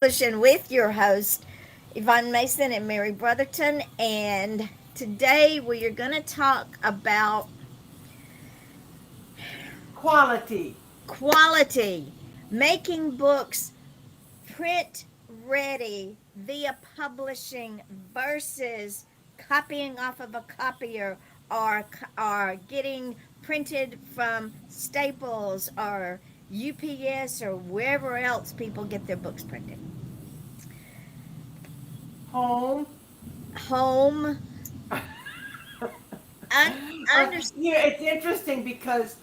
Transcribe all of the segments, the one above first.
Publishing with your host, Yvonne Mason and Mary Brotherton. And today we are going to talk about Quality. quality, making books print ready via publishing versus copying off of a copier or getting printed from Staples or UPS or wherever else people get their books printed. Home. Home. Un- Understand. It's interesting because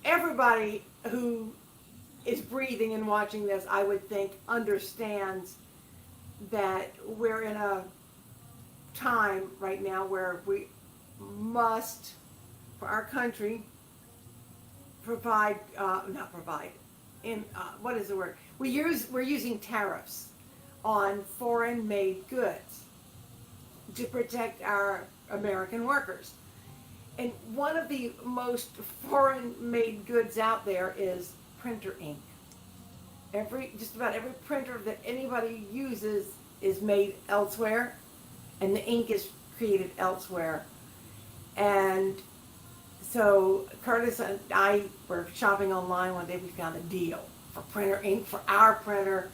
everybody who is breathing and watching this, I would think, understands that we're in a time right now where we must, for our country, not provide, in what is the word? We're using tariffs on foreign made goods to protect our American workers. And one of the most foreign made goods out there is printer ink. Just about every printer that anybody uses is made elsewhere, and the ink is created elsewhere. And so Curtis and I were shopping online one day. We found a deal for printer ink for our printer,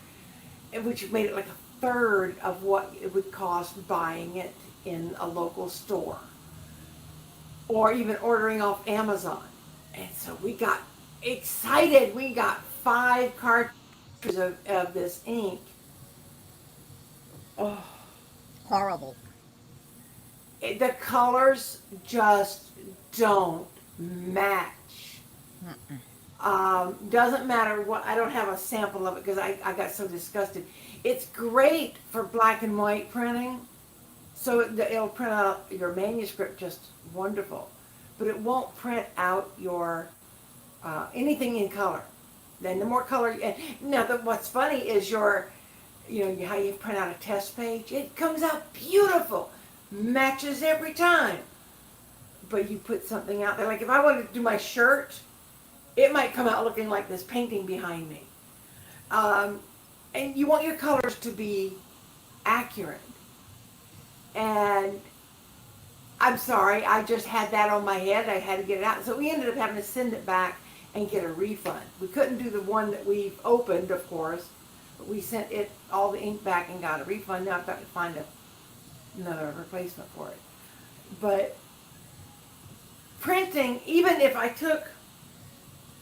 which made it like a third of what it would cost buying it in a local store or even ordering off Amazon. And so we got excited. We got 5 cartridges of this ink. Oh, Horrible. the colors just don't match. Doesn't matter what, I don't have a sample of it because I got so disgusted. It's great for black and white printing, so it'll print out your manuscript just wonderful, but it won't print out your anything in color. Then the more color, and now what's funny is how you print out a test page. It comes out beautiful, matches every time. But you put something out there, like if I wanted to do my shirt, it might come out looking like this painting behind me. And you want your colors to be accurate. And I'm sorry, I just had that on my head. I had to get it out. So we ended up having to send it back and get a refund. We couldn't do the one that we opened, of course, but we sent it all the ink back and got a refund. Now I've got to find another replacement for it. But printing, even if I took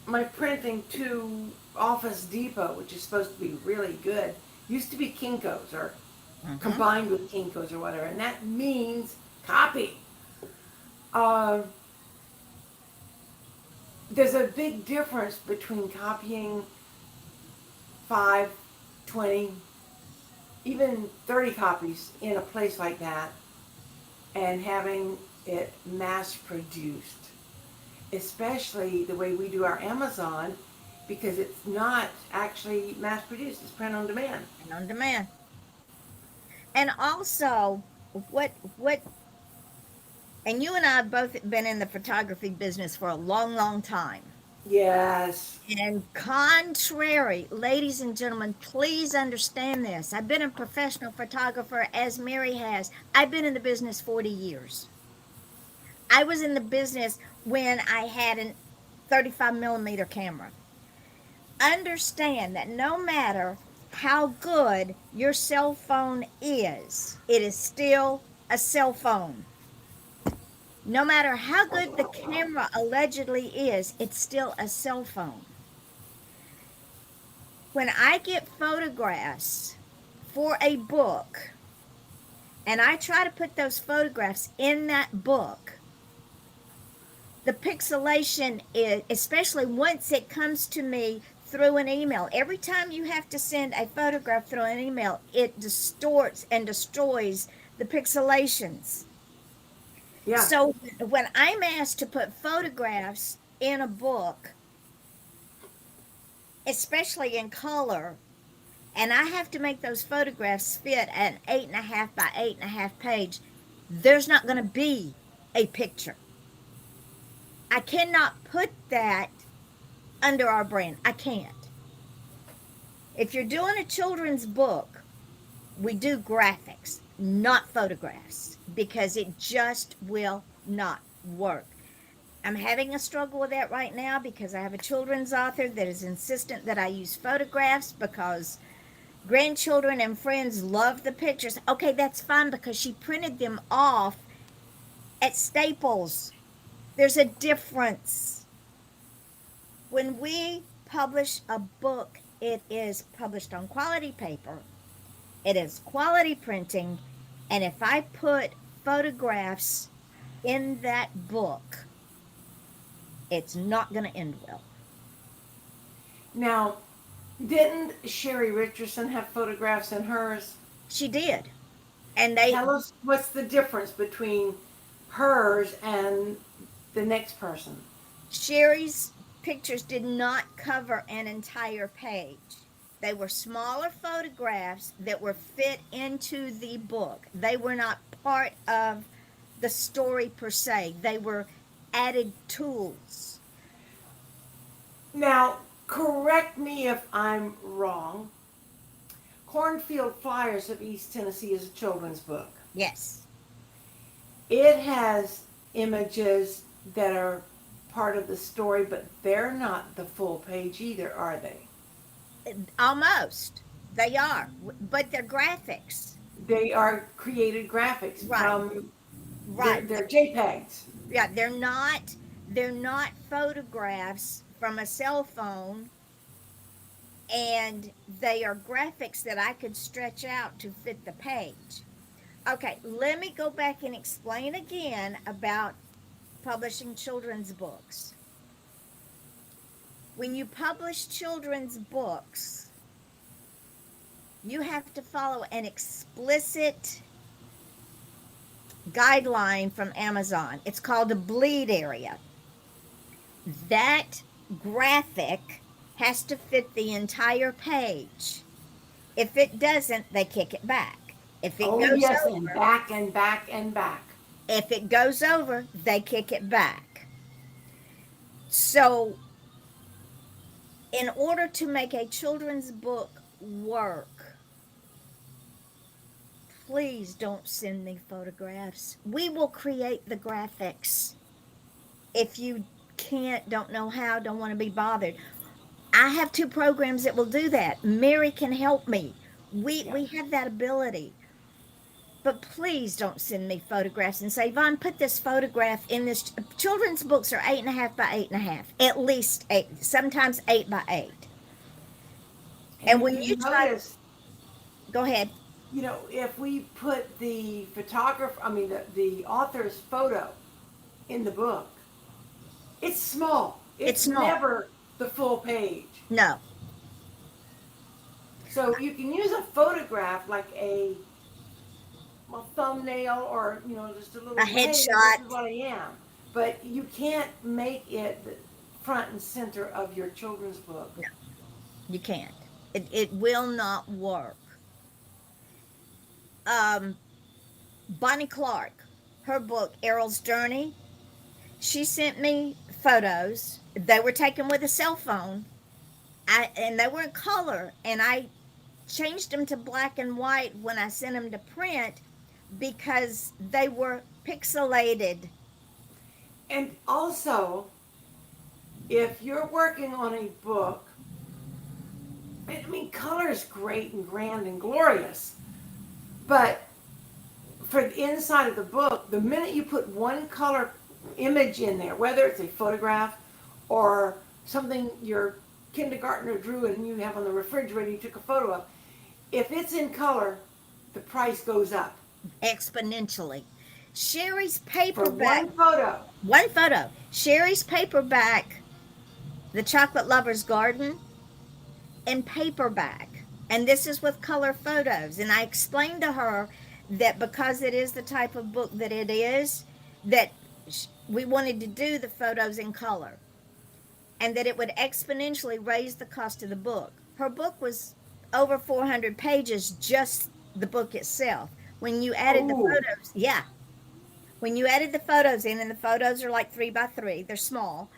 my printing to Office Depot, which is supposed to be really good, used to be Kinko's or combined with Kinko's or whatever, and that means copy. Uh, there's a big difference between copying 5, 20, even 30 copies in a place like that and having it mass produced, especially the way we do our Amazon, because it's not actually mass produced, it's print on demand. And on demand. And also, what and you and I have both been in the photography business for a long, long time. Yes. And contrary, ladies and gentlemen, please understand this. I've been a professional photographer as Mary has. I've been in the business 40 years. I was in the business when I had a 35 millimeter camera. Understand that no matter how good your cell phone is, it is still a cell phone. No matter how good the camera allegedly is, it's still a cell phone. When I get photographs for a book and I try to put those photographs in that book, the pixelation is, especially once it comes to me through an email, every time you have to send a photograph through an email, it distorts and destroys the pixelations. Yeah. So when I'm asked to put photographs in a book, especially in color, and I have to make those photographs fit an 8.5 by 8.5 page, there's not going to be a picture. I cannot put that under our brand. I can't. If you're doing a children's book, we do graphics, not photographs, because it just will not work. I'm having a struggle with that right now because I have a children's author that is insistent that I use photographs because grandchildren and friends love the pictures. Okay, that's fine because she printed them off at Staples. There's a difference. When we publish a book, it is published on quality paper, it is quality printing, and if I put photographs in that book, it's not going to end well. Now, didn't Sherry Richardson have photographs in hers? She did. And they Tell us what's the difference between hers and the next person. Sherry's pictures did not cover an entire page. They were smaller photographs that were fit into the book. They were not part of the story per se. They were added tools. Now, correct me if I'm wrong. Cornfield Flyers of East Tennessee is a children's book. Yes. It has images that are part of the story, but they're not the full page either, are they? Almost. They are. But they're graphics. They are created graphics Right. from Right. they're JPEGs. Yeah, they're not photographs from a cell phone, and they are graphics that I could stretch out to fit the page. Okay, let me go back and explain again about publishing children's books. When you publish children's books, you have to follow an explicit guideline from Amazon. It's called the bleed area. That graphic has to fit the entire page. If it doesn't, they kick it back. If it goes Yes, over, and back and back and back. if it goes over, they kick it back. So, in order to make a children's book work, please don't send me photographs. We will create the graphics. If you can't, don't know how, don't want to be bothered, I have 2 programs that will do that. Mary can help me. We have that ability. But please don't send me photographs and say, Vaughn, put this photograph in this. Children's books are 8.5 by 8.5, at least 8, sometimes 8 by 8. And when you try to, go ahead. You know, if we put the the author's photo in the book, it's small. It's small. Never the full page. No, So you can use a photograph like a thumbnail or, just a little headshot. This is what I am. But you can't make it the front and center of your children's book. No. You can't. It will not work. Bonnie Clark, her book, Errol's Journey, she sent me photos. They were taken with a cell phone, and they were in color, and I changed them to black and white when I sent them to print because they were pixelated. And also, if you're working on a book, color is great and grand and glorious, but for the inside of the book, the minute you put one color image in there, whether it's a photograph or something your kindergartner drew and you have on the refrigerator you took a photo of, if it's in color, the price goes up. Exponentially. Sherry's For paperback. one photo. Sherry's paperback, The Chocolate Lover's Garden, in paperback. And this is with color photos. And I explained to her that because it is the type of book that it is, that we wanted to do the photos in color. And that it would exponentially raise the cost of the book. Her book was over 400 pages, just the book itself. When you added the photos, when you added the photos in, and the photos are like 3 by 3, they're small,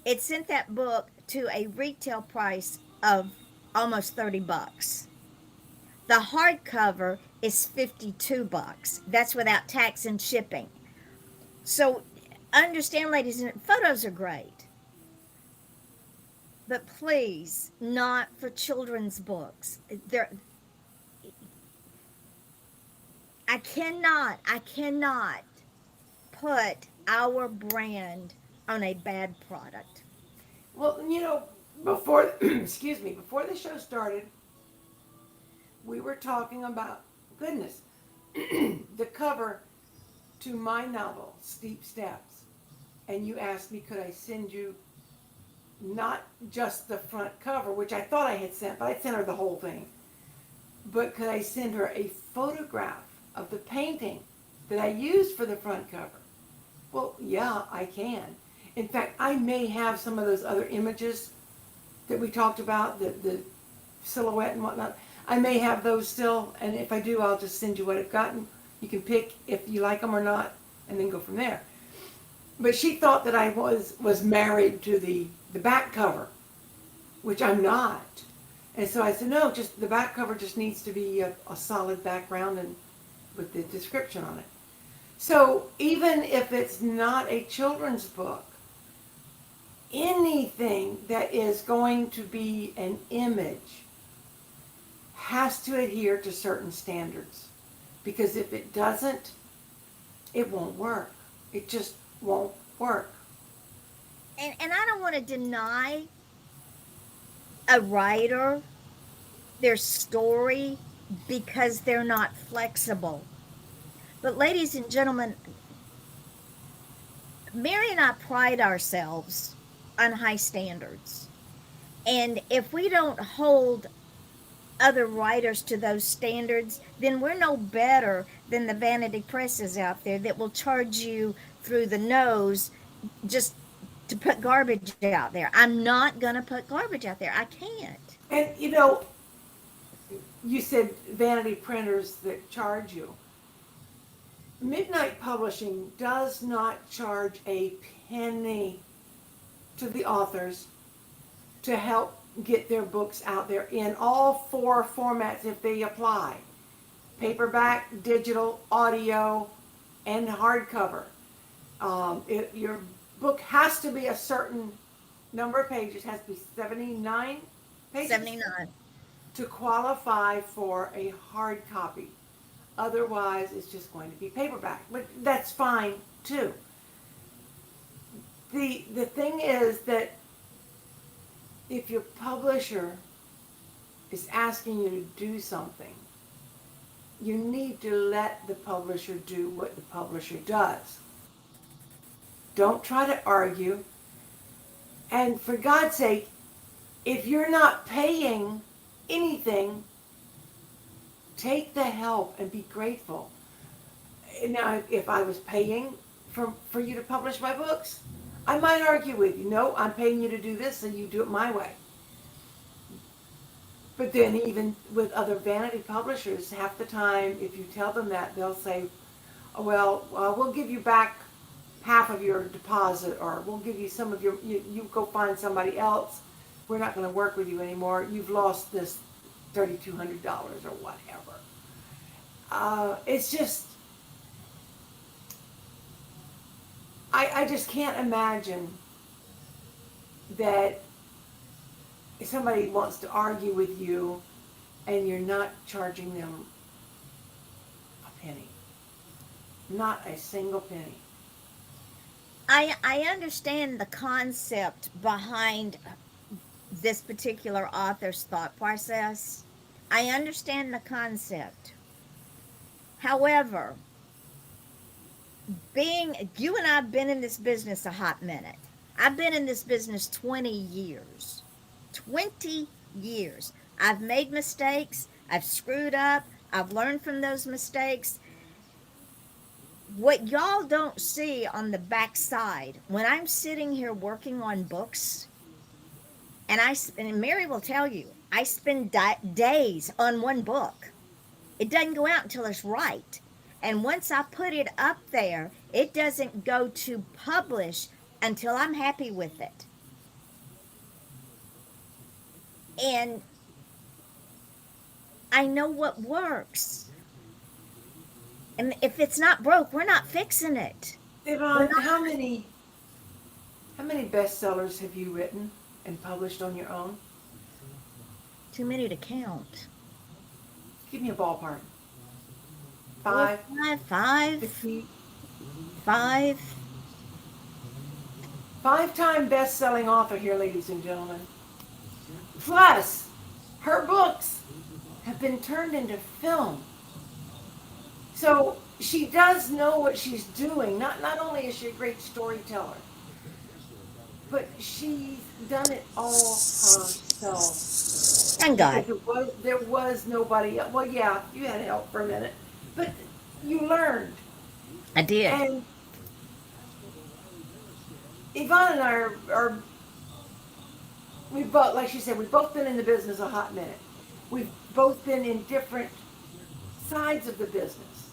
it sent that book to a retail price of almost $30. The hardcover is $52. That's without tax and shipping. So understand, ladies, and photos are great, but please, not for children's books. There, I cannot put our brand on a bad product. Well, before, excuse me, before the show started, we were talking about, goodness, the cover to my novel, Steep Steps. And you asked me, could I send you not just the front cover, which I thought I had sent, but I sent her the whole thing. But could I send her a photograph of the painting that I used for the front cover? Well, yeah, I can. In fact, I may have some of those other images that we talked about, the silhouette and whatnot. I may have those still, and if I do, I'll just send you what I've gotten. You can pick if you like them or not, and then go from there. But she thought that I was married to the back cover, which I'm not. And so I said, no, just the back cover just needs to be a solid background and with the description on it. So even if it's not a children's book, anything that is going to be an image has to adhere to certain standards. Because if it doesn't, it won't work. It just won't work. And I don't want to deny a writer their story because they're not flexible. But ladies and gentlemen, Mary and I pride ourselves on high standards. And if we don't hold other writers to those standards, then we're no better than the vanity presses out there that will charge you through the nose just to put garbage out there. I'm not going to put garbage out there. I can't. And you said vanity printers that charge you. Midnight Publishing does not charge a penny to the authors to help get their books out there in all 4 formats if they apply. Paperback, digital, audio, and hardcover. Your book has to be a certain number of pages, has to be 79 pages 79. to qualify for a hard copy. Otherwise, it's just going to be paperback. But that's fine too. The thing is that if your publisher is asking you to do something, you need to let the publisher do what the publisher does. Don't try to argue. And for God's sake, if you're not paying anything, take the help and be grateful. Now, if I was paying for you to publish my books, I might argue with you. No, I'm paying you to do this, so you do it my way. But then even with other vanity publishers, half the time, if you tell them that, they'll say, oh, well, we'll give you back half of your deposit, or we'll give you some of you go find somebody else. We're not going to work with you anymore. You've lost this $3,200 or whatever. It's just, I just can't imagine that if somebody wants to argue with you and you're not charging them a penny. Not a single penny. I understand the concept behind this particular author's thought process. I understand the concept. However, you and I have been in this business a hot minute. I've been in this business 20 years. 20 years. I've made mistakes. I've screwed up. I've learned from those mistakes. What y'all don't see on the backside, when I'm sitting here working on books, and Mary will tell you, I spend days on one book. It doesn't go out until it's right. And once I put it up there, it doesn't go to publish until I'm happy with it. And I know what works. And if it's not broke, we're not fixing it. We're Yvonne, not how many bestsellers have you written and published on your own? too many to count. Give me a ballpark. Four, 5, five, 50, five. 5-time best-selling author here, ladies and gentlemen. Plus, her books have been turned into film. So she does know what she's doing. Not only is she a great storyteller, but she's done it all herself. Thank God. Because there was nobody else. Well, yeah, you had help for a minute, but you learned. I did. And Yvonne and I are we both, like she said, we've both been in the business a hot minute. We've both been in different sides of the business.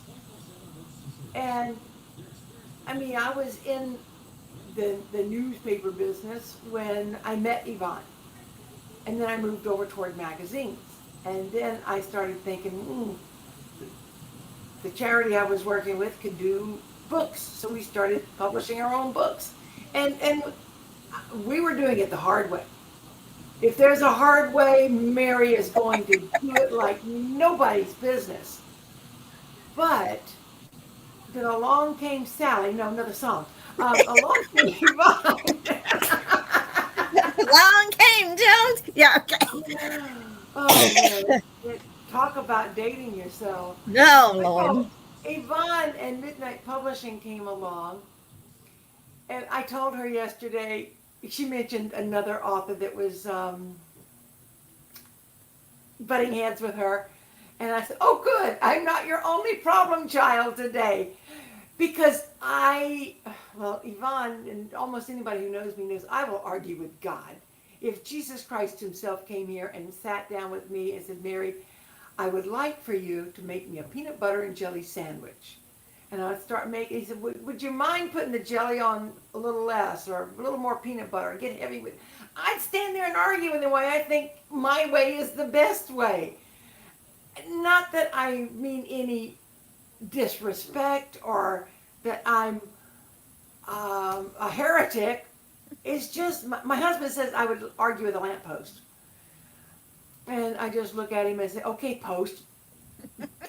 And I mean, I was in the newspaper business when I met Yvonne. And then I moved over toward magazines. And then I started thinking, the charity I was working with could do books. So we started publishing our own books. And we were doing it the hard way. If there's a hard way, Mary is going to do it like nobody's business. But then along came Sally. No, another song. Along came Yvonne. Long came Jones. Yeah, okay. Oh man, talk about dating yourself. No, Lord. Oh, Yvonne and Midnight Publishing came along, and I told her yesterday. She mentioned another author that was butting heads with her, and I said, "Oh, good. I'm not your only problem child today." Because Yvonne, and almost anybody who knows me knows, I will argue with God. If Jesus Christ himself came here and sat down with me and said, Mary, I would like for you to make me a peanut butter and jelly sandwich. And I would start making, he said, would you mind putting the jelly on a little less or a little more peanut butter and get heavy with it? I'd stand there and argue in the way I think my way is the best way. Not that I mean any disrespect or that I'm a heretic. It's just my husband says I would argue with a lamppost, and I just look at him and say, "Okay, post."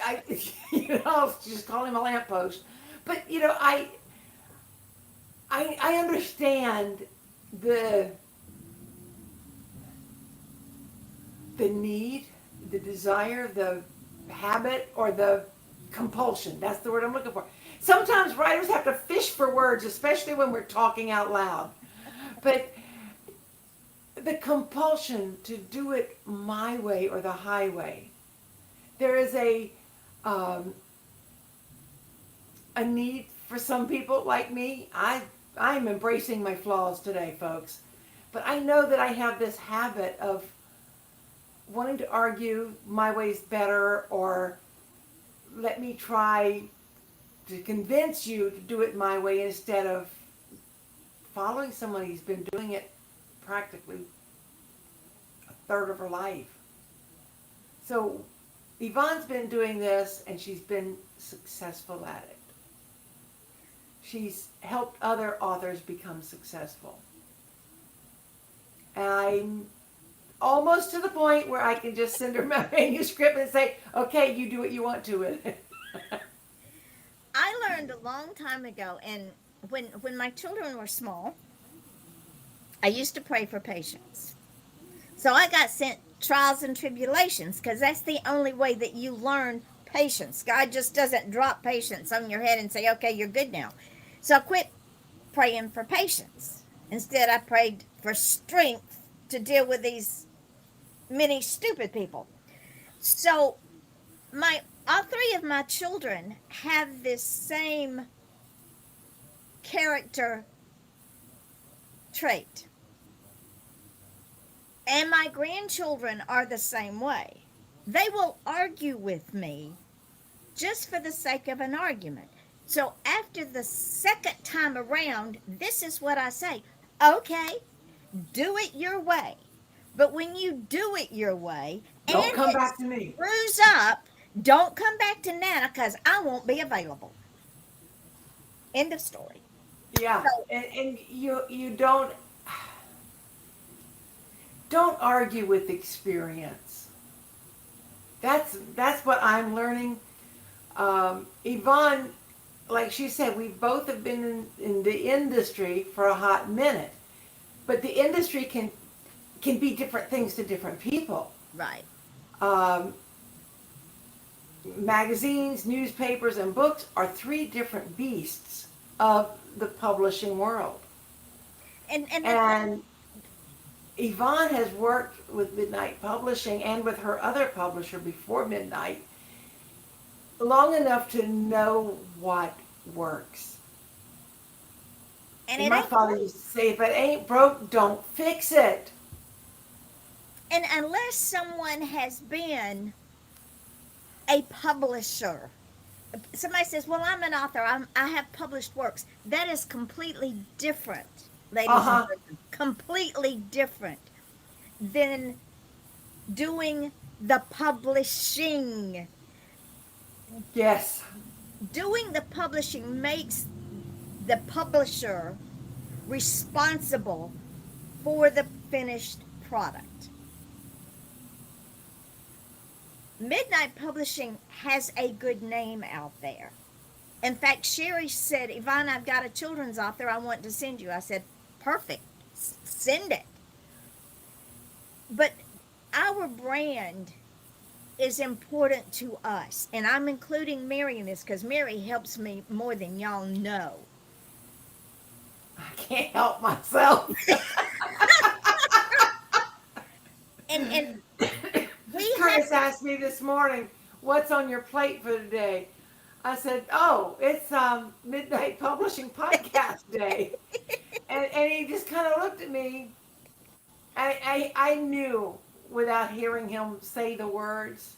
I just call him a lamppost. But I understand the need, the desire, the habit, or the compulsion. That's the word I'm looking for. Sometimes writers have to fish for words, especially when we're talking out loud. But the compulsion to do it my way or the highway. There is a need for some people like me. I'm embracing my flaws today, folks. But I know that I have this habit of wanting to argue my way's better, or let me try to convince you to do it my way instead of following someone who's been doing it practically a third of her life. So Yvonne's been doing this and she's been successful at it. She's helped other authors become successful. And I'm almost to the point where I can just send her my manuscript and say, okay, you do what you want to with it. I learned a long time ago, and when my children were small, I used to pray for patience. So I got sent trials and tribulations because that's the only way that you learn patience. God just doesn't drop patience on your head and say, okay, you're good now. So I quit praying for patience. Instead, I prayed for strength to deal with these many stupid people. So all three of my children have this same character trait. And my grandchildren are the same way. They will argue with me just for the sake of an argument. So after the second time around, this is what I say. Okay, do it your way. But when you do it your way Don't and come it back to me. screws up, don't come back to Nana because I won't be available. End of story. Yeah, So, and you don't argue with experience. That's what I'm learning. Yvonne, like she said, we both have been in the industry for a hot minute, but the industry can be different things to different people. right. Um, Magazines, newspapers, and books are three different beasts of the publishing world. And the thing, And Yvonne has worked with Midnight Publishing and with her other publisher before Midnight long enough to know what works. and And it my ain't father broke. used to say, if it ain't broke, don't fix it. And unless someone has been a publisher, somebody says, "Well, I'm an author. I have published works." That is completely different, Uh ladies and huh. gentlemen. Completely different than doing the publishing. Yes. Doing the publishing makes the publisher responsible for the finished product. Midnight Publishing has a good name out there. In fact, Sherry said, "Yvonne, I've got a children's author I want to send you." I said, "Perfect, send it." But our brand is important to us. And I'm including Mary in this because Mary helps me more than y'all know. I can't help myself. And we have Curtis to, asked me this morning, "What's on your plate for today?" I said, "Oh, it's Midnight Publishing Podcast Day." And he just kind of looked at me. I knew without hearing him say the words,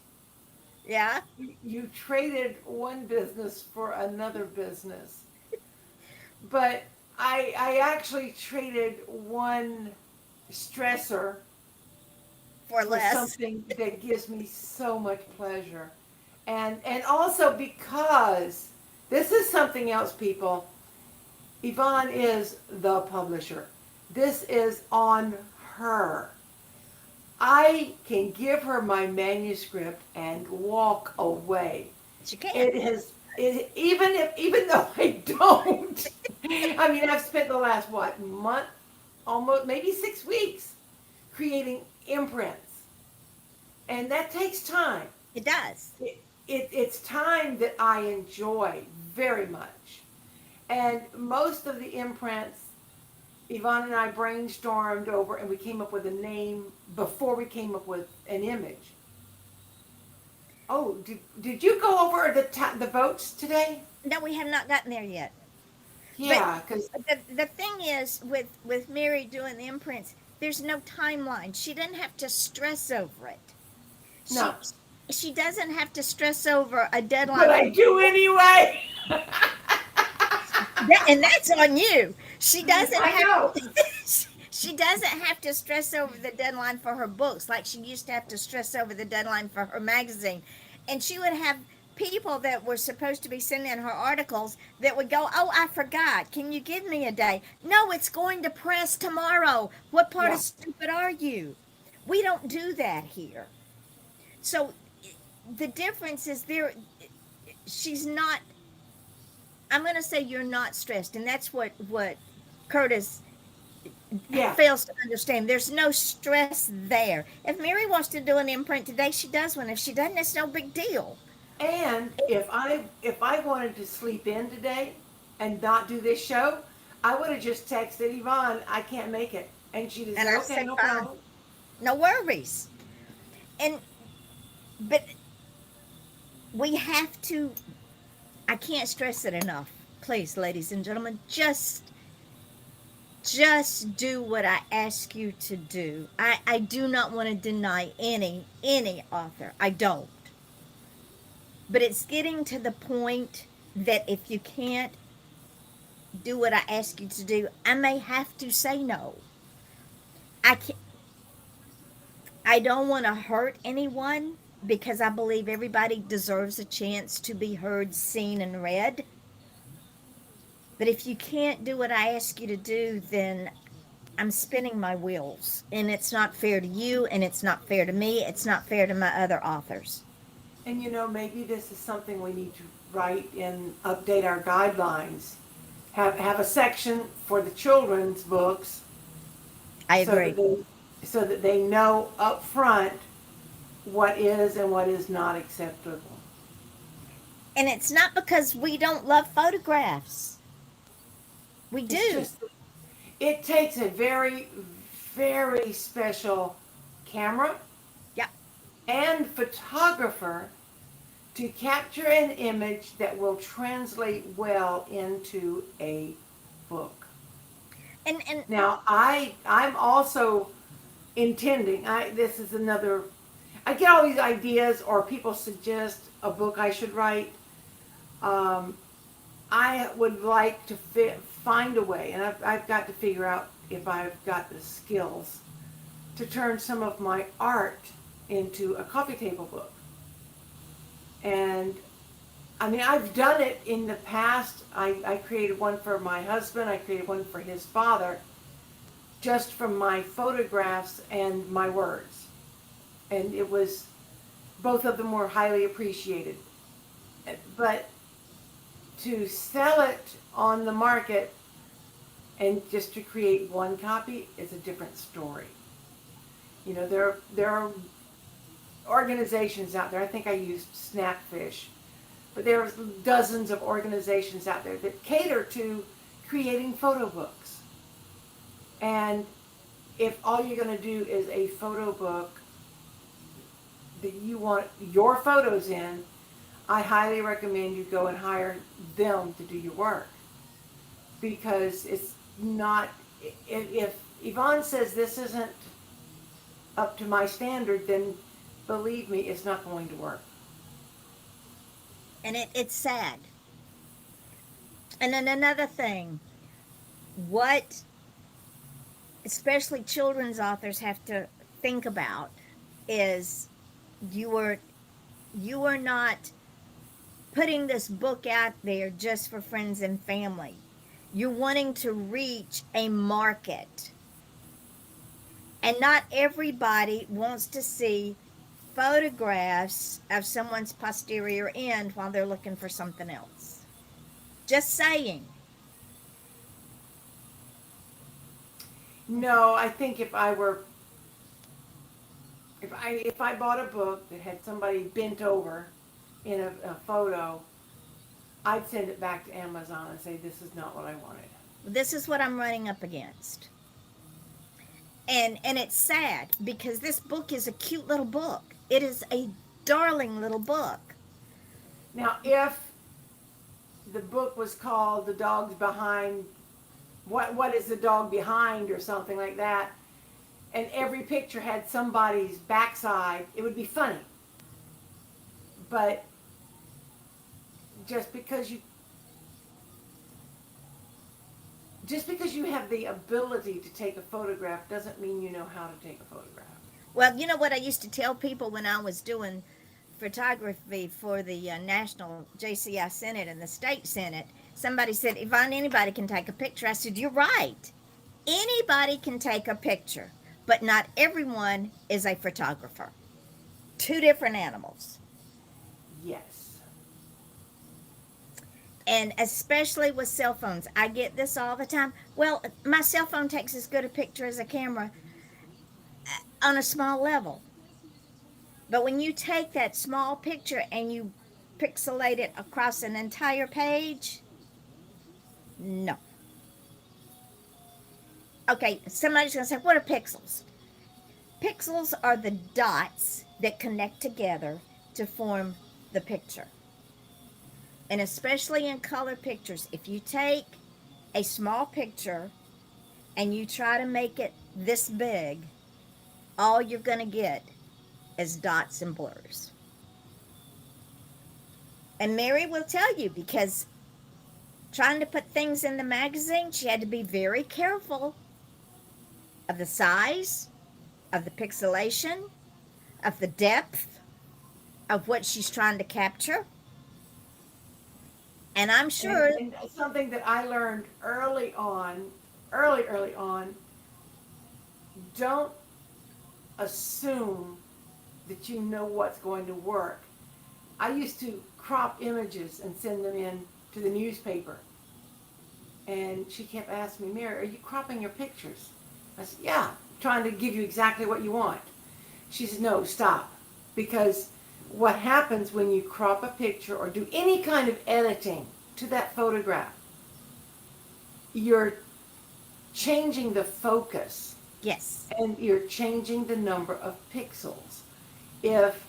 yeah, you traded one business for another business. But I actually traded one stressor for for less. something that gives me so much pleasure. And also because this is something else, people. Yvonne is the publisher. This is on her. I can give her my manuscript and walk away. She can. It has even though I don't. I mean, I've spent the last what month, almost maybe 6 weeks, creating imprints, and that takes time. It does. It's time that I enjoy very much, and most of the imprints, Yvonne and I brainstormed over, and we came up with a name before we came up with an image. Oh, did you go over the votes today? No, we have not gotten there yet. But Yeah, because the thing is with Mary doing the imprints, there's no timeline. She doesn't have to stress over it. no, She doesn't have to stress over a but deadline I do anyway. and that's on you. She doesn't I have know. she doesn't have to stress over the deadline for her books like she used to have to stress over the deadline for her magazine. And she would have people that were supposed to be sending her articles that would go, "Oh, I forgot. Can you give me a day?" No, it's going to press tomorrow. What part of Yeah, stupid are you? We don't do that here. So the difference is she's not, I'm going to say you're not stressed, and that's what Curtis yeah. fails to understand. There's no stress there. If Mary wants to do an imprint today, she does one. If she doesn't, it's no big deal. And if I wanted to sleep in today and not do this show, I would have just texted Yvonne, "I can't make it," and she'd have And said, I "Okay, said, no "Fine, problem." no worries." And but we have to. I can't stress it enough. Please, ladies and gentlemen, just do what I ask you to do. I do not want to deny any author. I don't. But it's getting to the point that if you can't do what I ask you to do, I may have to say no. I can't. I don't want to hurt anyone because I believe everybody deserves a chance to be heard, seen, and read. But if you can't do what I ask you to do, then I'm spinning my wheels. And it's not fair to you, and it's not fair to me, it's not fair to my other authors. And maybe this is something we need to write and update our guidelines. Have a section for the children's books I so agree. that they know up front what is and what is not acceptable. And it's not because we don't love photographs. We It's do. just it takes a very, very special camera Yeah. and photographer to capture an image that will translate well into a book. And Now, I'm also intending. This is another. I get all these ideas, or people suggest a book I should write. Um, I would like to find a way, and I've got to figure out if I've got the skills to turn some of my art into a coffee table book. And I mean, I've done it in the past. I created one for my husband, I created one for his father, just from my photographs and my words. And it was, both of them were highly appreciated. But to sell it on the market and just to create one copy is a different story. There are organizations out there. I think I used Snapfish, but there are dozens of organizations out there that cater to creating photo books. And if all you're going to do is a photo book that you want your photos in, I highly recommend you go and hire them to do your work. Because it's not, if Yvonne says this isn't up to my standard, then believe me, it's not going to work. and it's sad. And then another thing, what especially children's authors have to think about is you are you are not putting this book out there just for friends and family. You're wanting to reach a market. And not everybody wants to see photographs of someone's posterior end while they're looking for something else. Just saying. No, I think if I bought a book that had somebody bent over in a photo, I'd send it back to Amazon and say this is not what I wanted. This is what I'm running up against. And it's sad because this book is a cute little book. It is a darling little book. Now, if the book was called "The Dog's Behind," what is the dog behind, or something like that, and every picture had somebody's backside, it would be funny. But just because you have the ability to take a photograph doesn't mean you know how to take a photograph. Well, you know what I used to tell people when I was doing photography for the National JCI Senate and the State Senate? Somebody said, Yvonne, anybody can take a picture. I said, you're right. Anybody can take a picture, but not everyone is a photographer. Two different animals. Yes. And especially with cell phones, I get this all the time. Well, my cell phone takes as good a picture as a camera on a small level. But when you take that small picture and you pixelate it across an entire page, no. Okay, somebody's going to say, what are pixels? Pixels are the dots that connect together to form the picture. And especially in color pictures, if you take a small picture and you try to make it this big, all you're going to get is dots and blurs. And Mary will tell you, because trying to put things in the magazine, she had to be very careful of the size, of the pixelation, of the depth of what she's trying to capture. And I'm sure, And something that I learned early on, don't assume that you know what's going to work. I used to crop images and send them in to the newspaper. And she kept asking me, Mary, are you cropping your pictures? I said, yeah, trying to give you exactly what you want. She said, no, stop. Because what happens when you crop a picture or do any kind of editing to that photograph, you're changing the focus yes, and you're changing the number of pixels. If,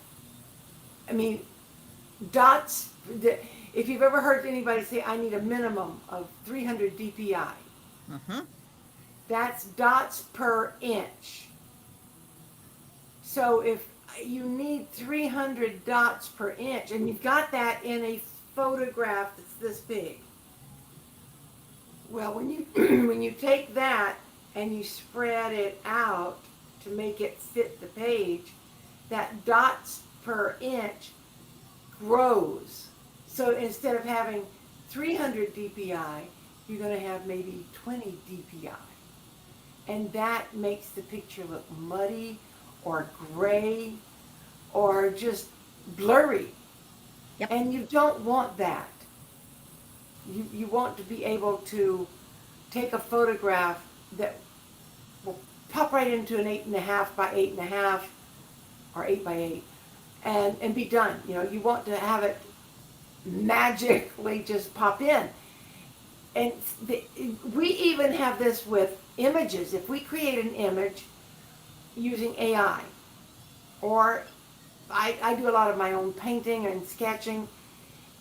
I mean, dots, if you've ever heard anybody say, I need a minimum of 300 dpi, mm-hmm. that's dots per inch. So if you need 300 dots per inch, and you've got that in a photograph that's this big, well, when you when you take that and you spread it out to make it fit the page, that dots per inch grows. So instead of having 300 dpi, you're going to have maybe 20 dpi. And that makes the picture look muddy or gray or just blurry. Yep. And you don't want that. You want to be able to take a photograph that will pop right into an 8.5 by 8.5 or 8 by 8 and be done. You know, you want to have it magically just pop in. And we even have this with images. If we create an image using AI, or I do a lot of my own painting and sketching,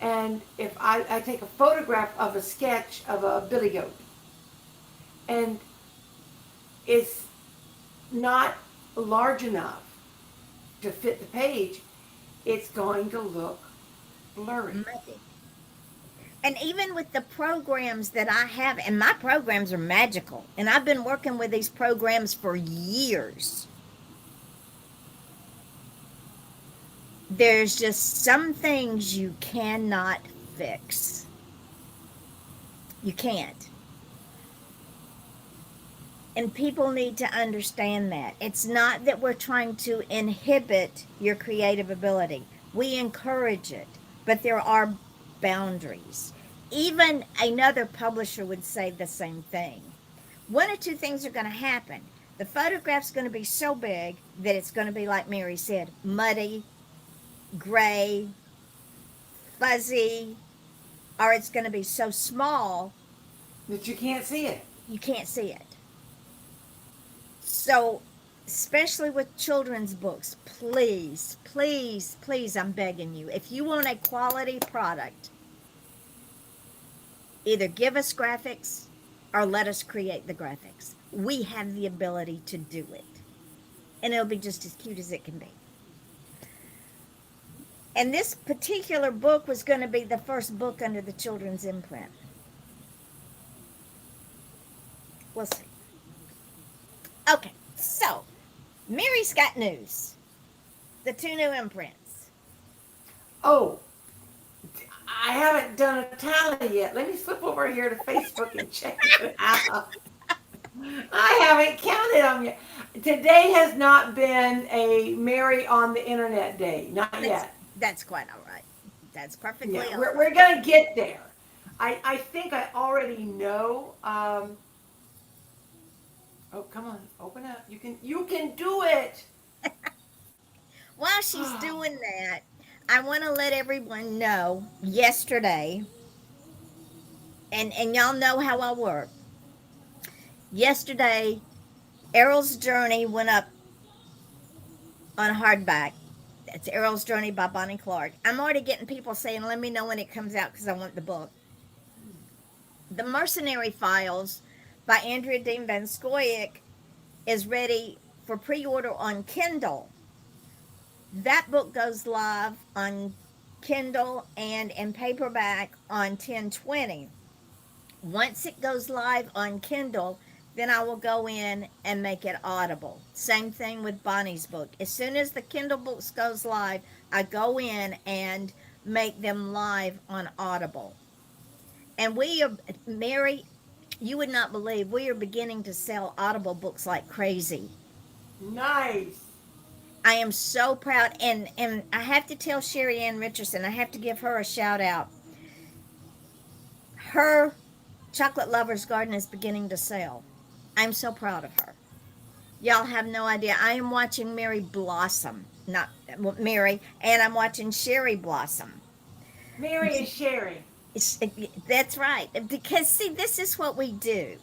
and if I take a photograph of a sketch of a billy goat, and it's not large enough to fit the page, it's going to look blurry. Muddy. And even with the programs that I have, and my programs are magical, and I've been working with these programs for years. There's just some things you cannot fix. You can't. And people need to understand that. It's not that we're trying to inhibit your creative ability. We encourage it, but there are boundaries. Even another publisher would say the same thing. One or two things are going to happen. The photograph's going to be so big that it's going to be, like Mary said, muddy, gray, fuzzy, or it's going to be so small That you can't see it. you can't see it. So, especially with children's books, please, please, please, I'm begging you, if you want a quality product, either give us graphics or let us create the graphics. We have the ability to do it. And it'll be just as cute as it can be. And this particular book was going to be the first book under the children's imprint. We'll see. Okay, so Mary's got news. The 2 new imprints. Oh, I haven't done a tally yet. Let me flip over here to Facebook and check it out. I haven't counted them yet. Today has not been a Mary on the internet day. Not yet. That's quite all right. That's perfectly Yeah, all we're, right. we're going to get there. I think I already know. Oh, come on, open up. You can do it. While she's doing that, I want to let everyone know yesterday, and y'all know how I work. Yesterday, Errol's Journey went up on hardback. That's Errol's Journey by Bonnie Clark. I'm already getting people saying, let me know when it comes out because I want the book. The Mercenary Files by Andrea Dean Van Scoyoc is ready for pre-order on Kindle. That book goes live on Kindle and in paperback on 10/20. Once it goes live on Kindle, then I will go in and make it audible. Same thing with Bonnie's book. As soon as the Kindle books goes live, I go in and make them live on Audible. And we are, Mary, you would not believe we are beginning to sell Audible books like crazy. Nice. I am so proud, and I have to tell Sherry Ann Richardson, I have to give her a shout out. Her Chocolate Lover's Garden is beginning to sell. I'm so proud of her. Y'all have no idea. I am watching Mary blossom, not well, Mary, and I'm watching Sherry blossom. Mary and Sherry. That's right. Because see, this is what we do.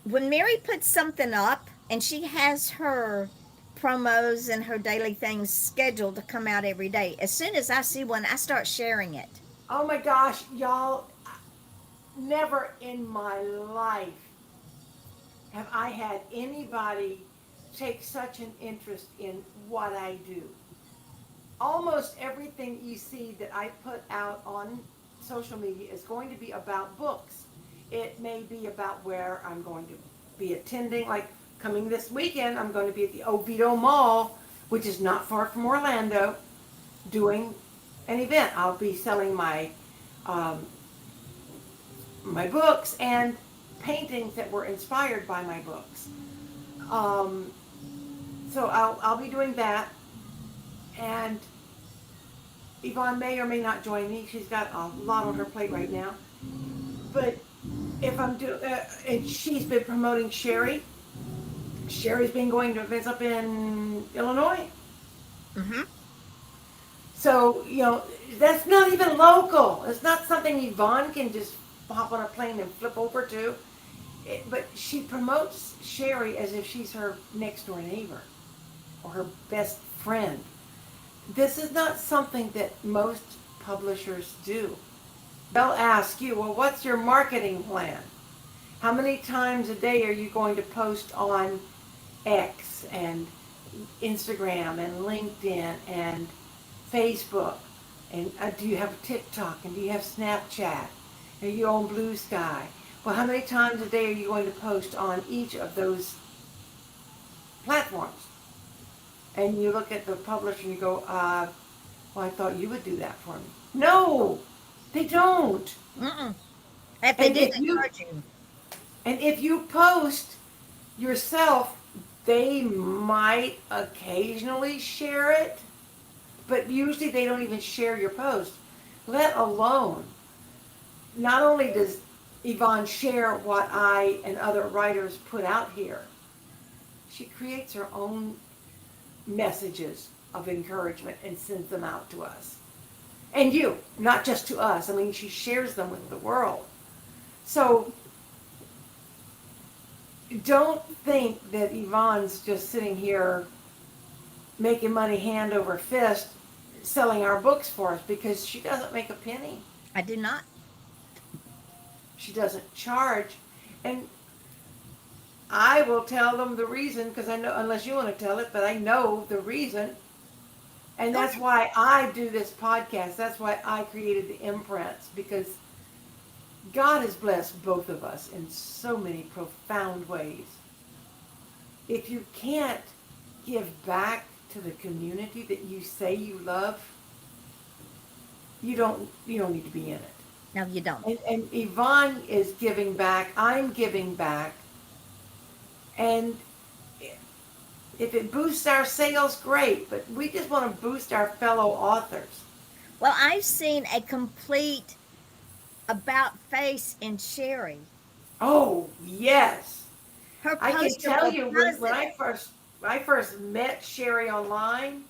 When Mary puts something up, and she has her promos and her daily things scheduled to come out every day. As soon as I see one, I start sharing it. Oh my gosh, y'all, never in my life have I had anybody take such an interest in what I do. Almost everything you see that I put out on social media is going to be about books. It may be about where I'm going to be attending, like coming this weekend, I'm going to be at the Oviedo Mall, which is not far from Orlando, doing an event. I'll be selling um, my books and paintings that were inspired by my books. Um, so I'll be doing that, and Yvonne may or may not join me. She's got a lot on her plate right now. But if I'm and she's been promoting Sherry. Sherry's been going to events up in Illinois. Mm-hmm. So, that's not even local. It's not something Yvonne can just hop on a plane and flip over to. But she promotes Sherry as if she's her next door neighbor or her best friend. This is not something that most publishers do. They'll ask you, well, what's your marketing plan? How many times a day are you going to post on X and Instagram and LinkedIn and Facebook? And do you have TikTok? And do you have Snapchat? Are you on Blue Sky? Well, how many times a day are you going to post on each of those platforms? And you look at the publisher and you go, well, I thought you would do that for me. No, they don't. Mm-mm. If they And did, if they you charge you. and if you post yourself, they might occasionally share it, but usually they don't even share your post. Let alone, not only does Yvonne share what I and other writers put out here, she creates her own messages of encouragement and sends them out to us. And you, not just to us. I mean, she shares them with the world. So don't think that Yvonne's just sitting here making money hand over fist selling our books for us, because she doesn't make a penny. I do not. She doesn't charge. And I will tell them the reason, because I know, unless you want to tell it, but I know the reason. And that's why I do this podcast. That's why I created the imprints, because God has blessed both of us in so many profound ways. If you can't give back to the community that you say you love, you don't need to be in it. No, you don't. And Yvonne is giving back. I'm giving back. And if it boosts our sales, great. But we just want to boost our fellow authors. Well, I've seen a complete about face in Sherry. Oh, yes. Her I can poster tell was you, when I first met Sherry online,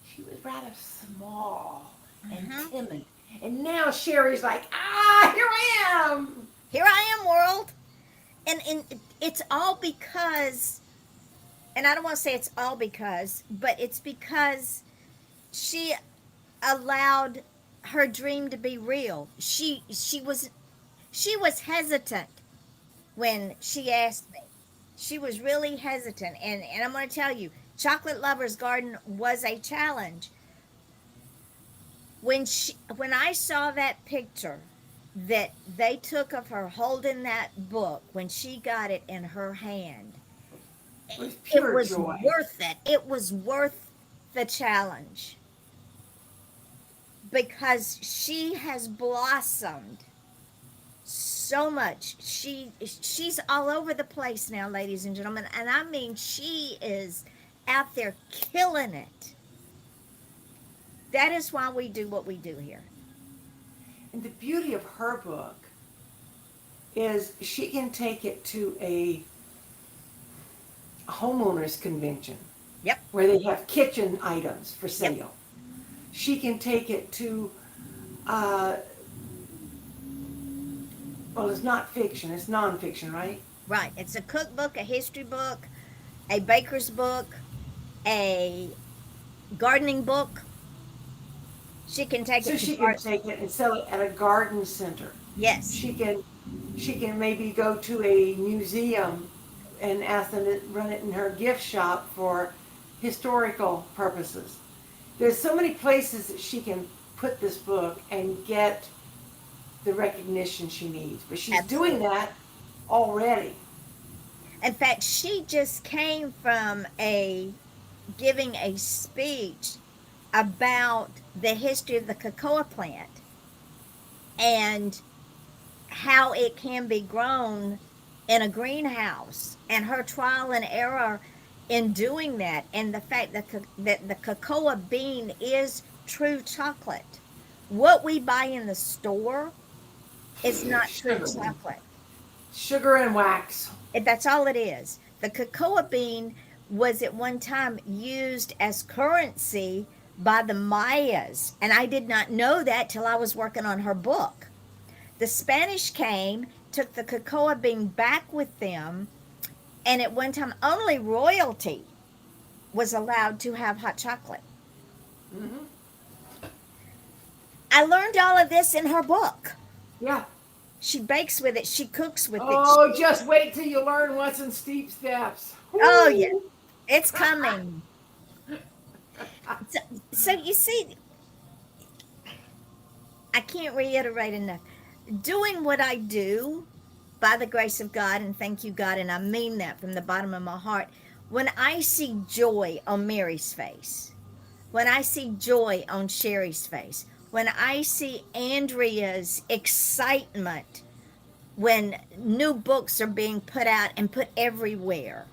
she was rather small and timid. And now Sherry's like, here I am. Here I am, world. And it's all because, and I don't want to say it's all because, but it's because she allowed her dream to be real. She was hesitant when she asked me. She was really hesitant, and I'm going to tell you, Chocolate Lover's Garden was a challenge. When I saw that picture that they took of her holding that book when she got it in her hand, It was it pure was joy. worth it. It was worth the challenge because she has blossomed so much. She's all over the place now, ladies and gentlemen, and I mean she is out there killing it. That is why we do what we do here. And the beauty of her book is she can take it to a homeowners convention Yep, where they have kitchen items for yep. sale. She can take it to, uh, well, it's not fiction, it's nonfiction, right? Right. It's a cookbook, a history book, a baker's book, a gardening book. She can take So it to she can art. take it and sell it at a garden center. Yes, She can, she can maybe go to a museum and ask them to run it in her gift shop for historical purposes. There's so many places that she can put this book and get the recognition she needs. But she's doing absolutely. that already. In fact, she just came from a giving a speech about the history of the cocoa plant and how it can be grown in a greenhouse and her trial and error in doing that and the fact that the cocoa bean is true chocolate. What we buy in the store is not true Sugar. chocolate. Sugar and wax. That's all it is. The cocoa bean was at one time used as currency by the Mayas, and I did not know that till I was working on her book. The Spanish came, took the cocoa bean back with them, and at one time only royalty was allowed to have hot chocolate. Hmm. I learned all of this in her book. Yeah. She bakes with it, she cooks with it. Oh, just wait till you learn what's in Steep Steps. Oh, yeah, Woo! it's coming. So, so you see, I can't reiterate enough. Doing what I do by the grace of God, and thank you, God, and I mean that from the bottom of my heart. When I see joy on Mary's face, when I see joy on Sherry's face, when I see Andrea's excitement when new books are being put out and put everywhere,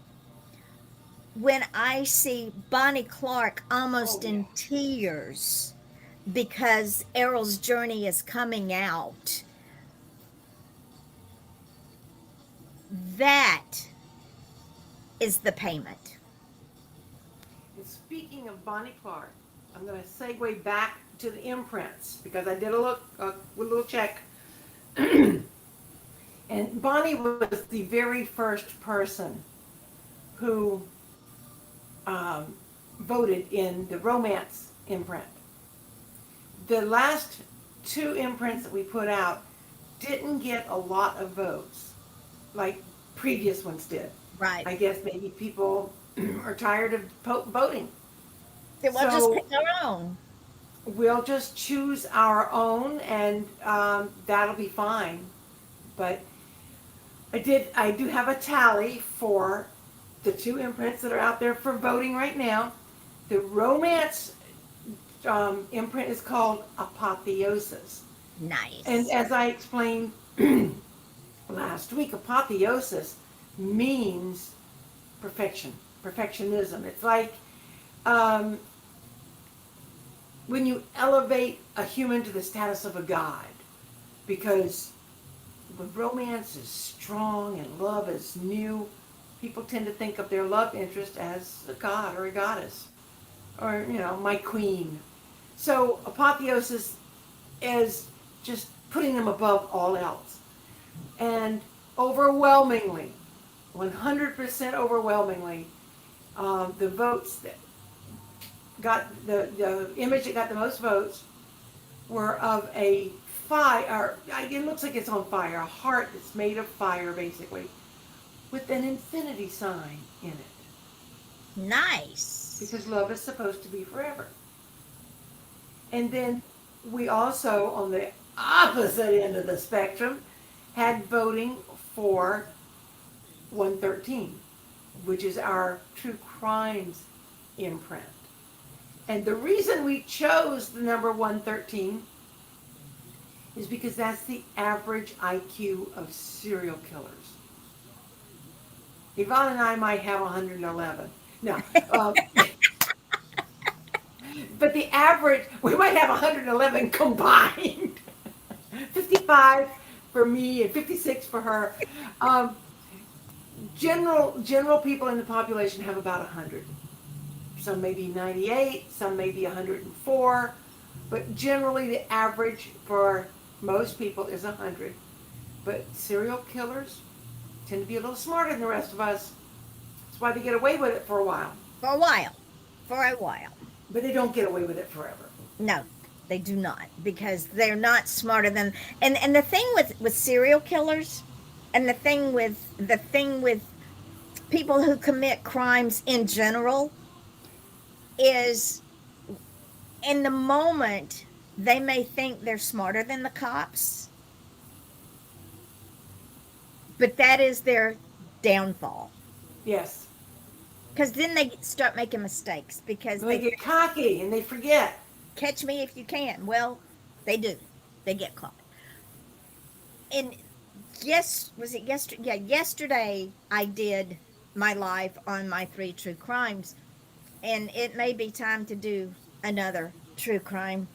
when I see Bonnie Clark Oh, almost yeah. in tears because Errol's journey is coming out, that is the payment. And speaking of Bonnie Clark, I'm going to segue back to the imprints because I did a little check. And Bonnie was the very first person who um, voted in the romance imprint. The last two imprints that we put out didn't get a lot of votes like previous ones did. Right. I guess maybe people are tired of voting. Then we'll just So pick our own. we'll just choose our own and that'll be fine. But I do have a tally for the two imprints that are out there for voting right now. The romance imprint is called Apotheosis. And Nice. as I explained last week, apotheosis means perfection, perfectionism. It's like um, when you elevate a human to the status of a god, because when romance is strong and love is new, people tend to think of their love interest as a god or a goddess, or, my queen. So apotheosis is just putting them above all else. And overwhelmingly, 100% overwhelmingly, the votes that got the image that got the most votes were of a fire. It looks like it's on fire. A heart that's made of fire, basically, with an infinity sign in it, Nice. because love is supposed to be forever. And then we also, on the opposite end of the spectrum had voting for 113, which is our true crimes imprint. And the reason we chose the number 113 is because that's the average IQ of serial killers. Yvonne and I might have 111. No. But the average, we might have 111 combined. 55 for me and 56 for her. General people in the population have about 100. Some may be 98, some may be 104, but generally the average for most people is 100. But serial killers tend to be a little smarter than the rest of us. That's why they get away with it for a while. For a while. But they don't get away with it forever. No, they do not, because they're not smarter than. And the thing with serial killers, and the thing with people who commit crimes in general, is in the moment they may think they're smarter than the cops, but that is their downfall. Yes. Because then they start making mistakes because They get cocky and they forget. Catch me if you can. Well, they do. They get caught. And was it yesterday? Yeah, yesterday I did my life on my 3 true crimes, and it may be time to do another true crime.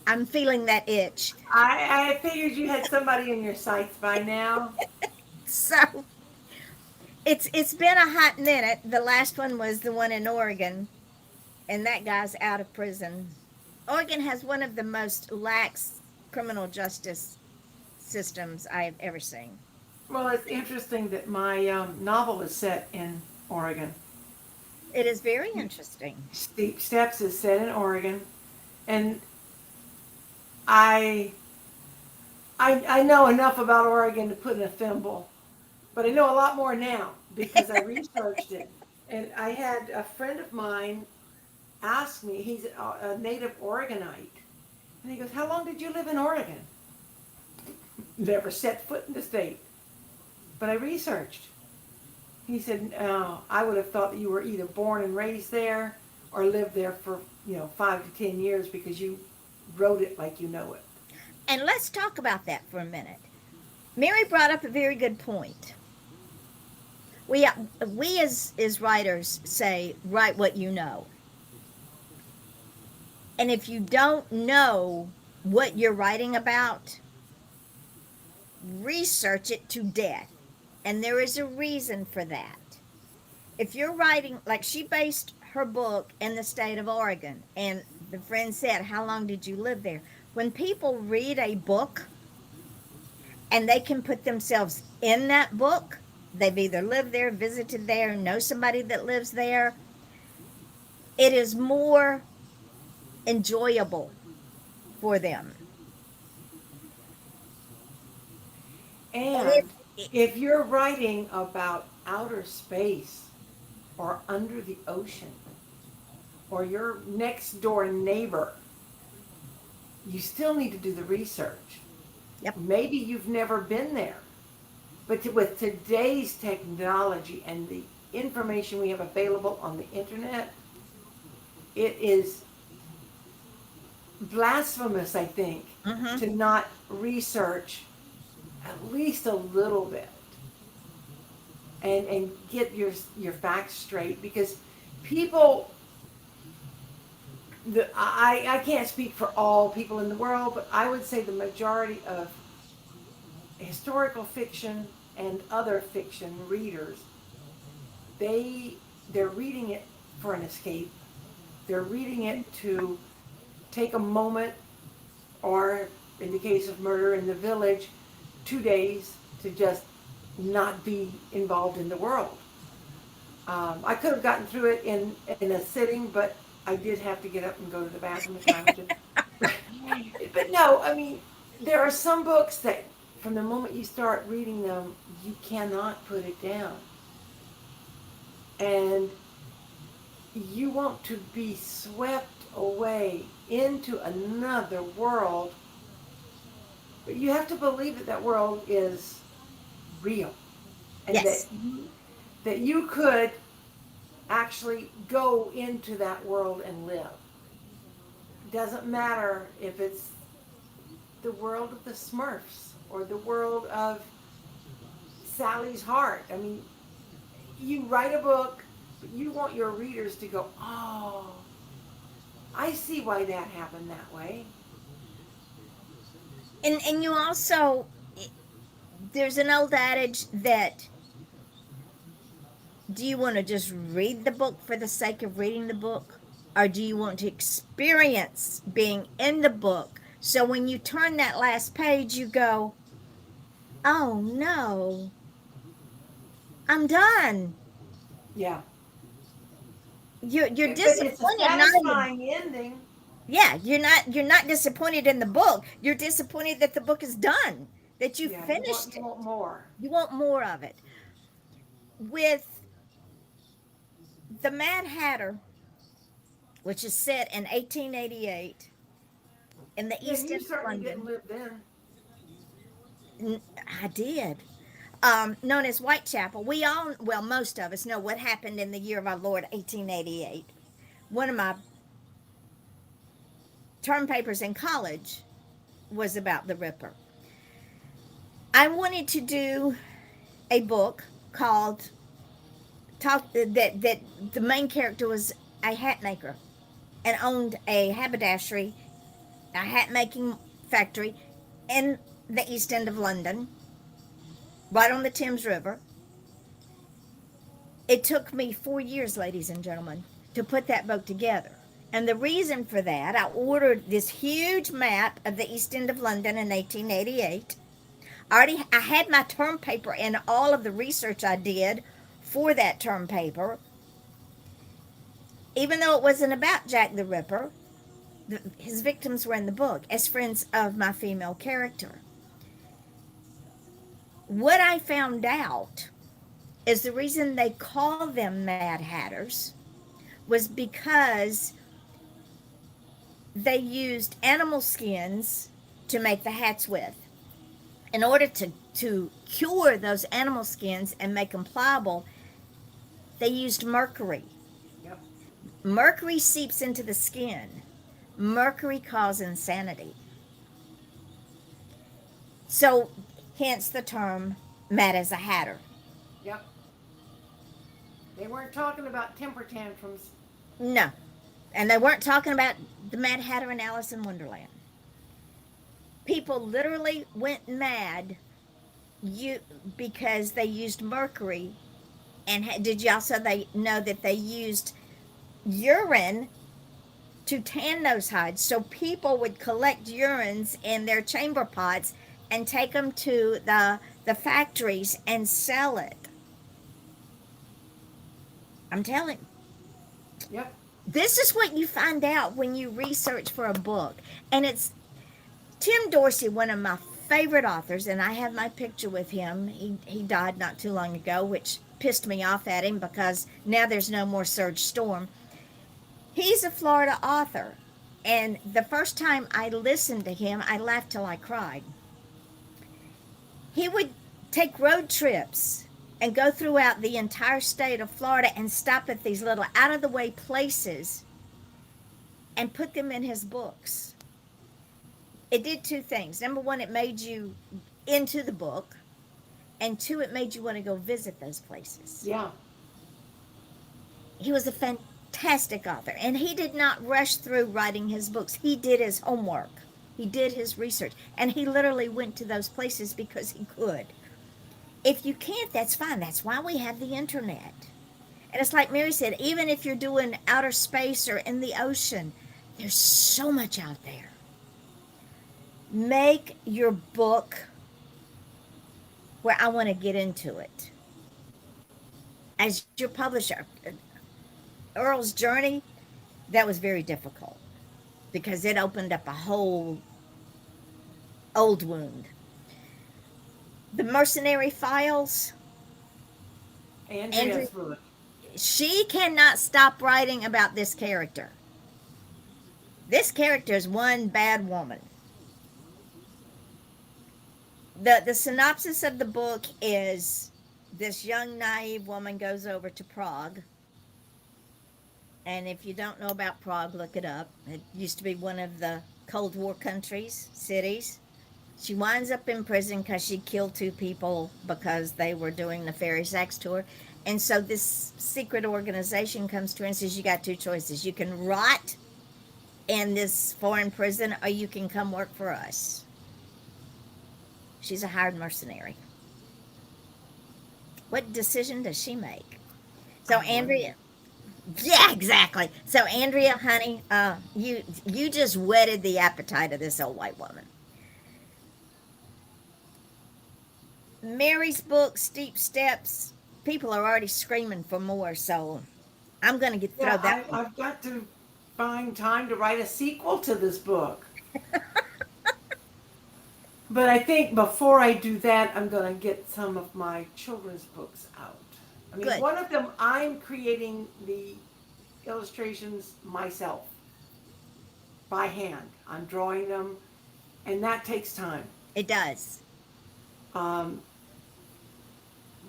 I'm feeling that itch. I figured you had somebody in your sights by now. So it's been a hot minute. The last one was the one in Oregon, and that guy's out of prison. Oregon has one of the most lax criminal justice systems I have ever seen. Well, it's interesting that my novel is set in Oregon. It is very interesting. Steep Steps is set in Oregon, and I know enough about Oregon to put in a thimble, but I know a lot more now because I researched it. And I had a friend of mine ask me, he's a native Oregonite, and he goes, "How long did you live in Oregon?" Never set foot in the state, but I researched. He said, I would have thought that you were either born and raised there or lived there for 5 to 10 years because you wrote it like you know it. And let's talk about that for a minute. Mary brought up a very good point. We as writers say, write what you know. And if you don't know what you're writing about, research it to death. And there is a reason for that. If you're writing, like she based her book in the state of Oregon, and the friend said, how long did you live there? When people read a book and they can put themselves in that book, they've either lived there, visited there, know somebody that lives there, it is more enjoyable for them. And if you're writing about outer space or under the ocean or your next door neighbor, you still need to do the research. Yep. Maybe you've never been there, but with today's technology and the information we have available on the internet, it is blasphemous, I think, to not research at least a little bit and get your facts straight, because people, I can't speak for all people in the world, but I would say the majority of historical fiction and other fiction readers, they're reading it for an escape. They're reading it to take a moment, or in the case of Murder in the Village, 2 days to just not be involved in the world. I could have gotten through it in a sitting, but I did have to get up and go to the bathroom a time or two. But no, I mean, there are some books that from the moment you start reading them, you cannot put it down. And you want to be swept away into another world But you have to believe that that world is real, and Yes. that you could actually go into that world and live. Doesn't matter if it's the world of the Smurfs or the world of Sally's Heart. I mean, you write a book, but you want your readers to go, oh, I see why that happened that way. And you also, there's an old adage that, do you want to just read the book for the sake of reading the book? Or do you want to experience being in the book? So when you turn that last page, you go, oh no, I'm done. Yeah. You're But it's a disappointed not in the, satisfying ending. yeah, you're not disappointed in the book. You're disappointed that the book is done, that you Yeah, finished you it. want more. You want more of it. With the Mad Hatter, which is set in 1888 in the Then East you End of certainly didn't London. live then. I did. Known as Whitechapel. We all, well, most of us know what happened in the year of our Lord, 1888. One of my term papers in college was about the Ripper. I wanted to do a book called talk that the main character was a hat maker and owned a haberdashery, a hat making factory in the East End of London, right on the Thames River. It took me 4 years, ladies and gentlemen, to put that book together. And the reason for that, I ordered this huge map of the East End of London in 1888. I had my term paper and all of the research I did for that term paper. Even though it wasn't about Jack the Ripper, his victims were in the book as friends of my female character. What I found out is the reason they call them Mad Hatters was because they used animal skins to make the hats with. In order to cure those animal skins and make them pliable, they used mercury. Yep. Mercury seeps into the skin. Mercury causes insanity. So, hence the term mad as a hatter. Yep. They weren't talking about temper tantrums. No. And they weren't talking about the Mad Hatter and Alice in Wonderland. People literally went mad you because they used mercury. And did you also they know that they used urine to tan those hides? So people would collect urines in their chamber pots and take them to the factories and sell it. I'm telling. Yep. This is what you find out when you research for a book. And it's Tim Dorsey, one of my favorite authors, and I have my picture with him. He died not too long ago, which pissed me off at him because now there's no more Serge Storm. He's a Florida author. And the first time I listened to him, I laughed till I cried. He would take road trips and go throughout the entire state of Florida and stop at these little out of the way places and put them in his books. It did two things. Number one, it made you into the book, and two, it made you want to go visit those places. Yeah. He was a fantastic author, and he did not rush through writing his books. He did his homework. He did his research, and he literally went to those places because he could. If you can't, that's fine. That's why we have the internet. And it's like Mary said, even if you're doing outer space or in the ocean, there's so much out there. Make your book where I want to get into it. As your publisher, Earl's Journey, that was very difficult because it opened up a whole old wound. The Mercenary Files, Andrea's book. she cannot stop writing about this character. This character is one bad woman. The synopsis of the book is this young naive woman goes over to Prague, and if you don't know about Prague, look it up. It used to be one of the Cold War countries, cities. She winds up in prison because she killed two people because they were doing nefarious acts to her. And so this secret organization comes to her and says, you got two choices. You can rot in this foreign prison or you can come work for us. She's a hired mercenary. What decision does she make? So Andrea, yeah, exactly. So Andrea, honey, you just whetted the appetite of this old white woman. Mary's book, Steep Steps, people are already screaming for more, so I'm going to throw Yeah, that one. I've got to find time to write a sequel to this book. But I think before I do that, I'm going to get some of my children's books out. I mean, Good. one of them, I'm creating the illustrations myself by hand. I'm drawing them, and that takes time. It does. Um,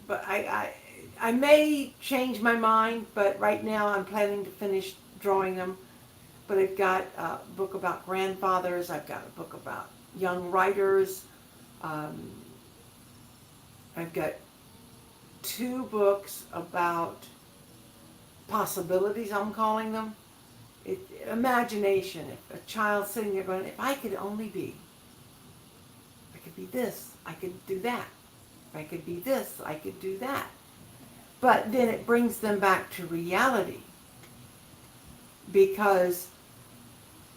but I may change my mind, but right now I'm planning to finish drawing them. But I've got a book about grandfathers. I've got a book about young writers. Um, I've got two books about possibilities, I'm calling them. Imagination. If a child's sitting there going, if I could only be, I could be this, I could do that. If I could be this, I could do that. But then it brings them back to reality. Because,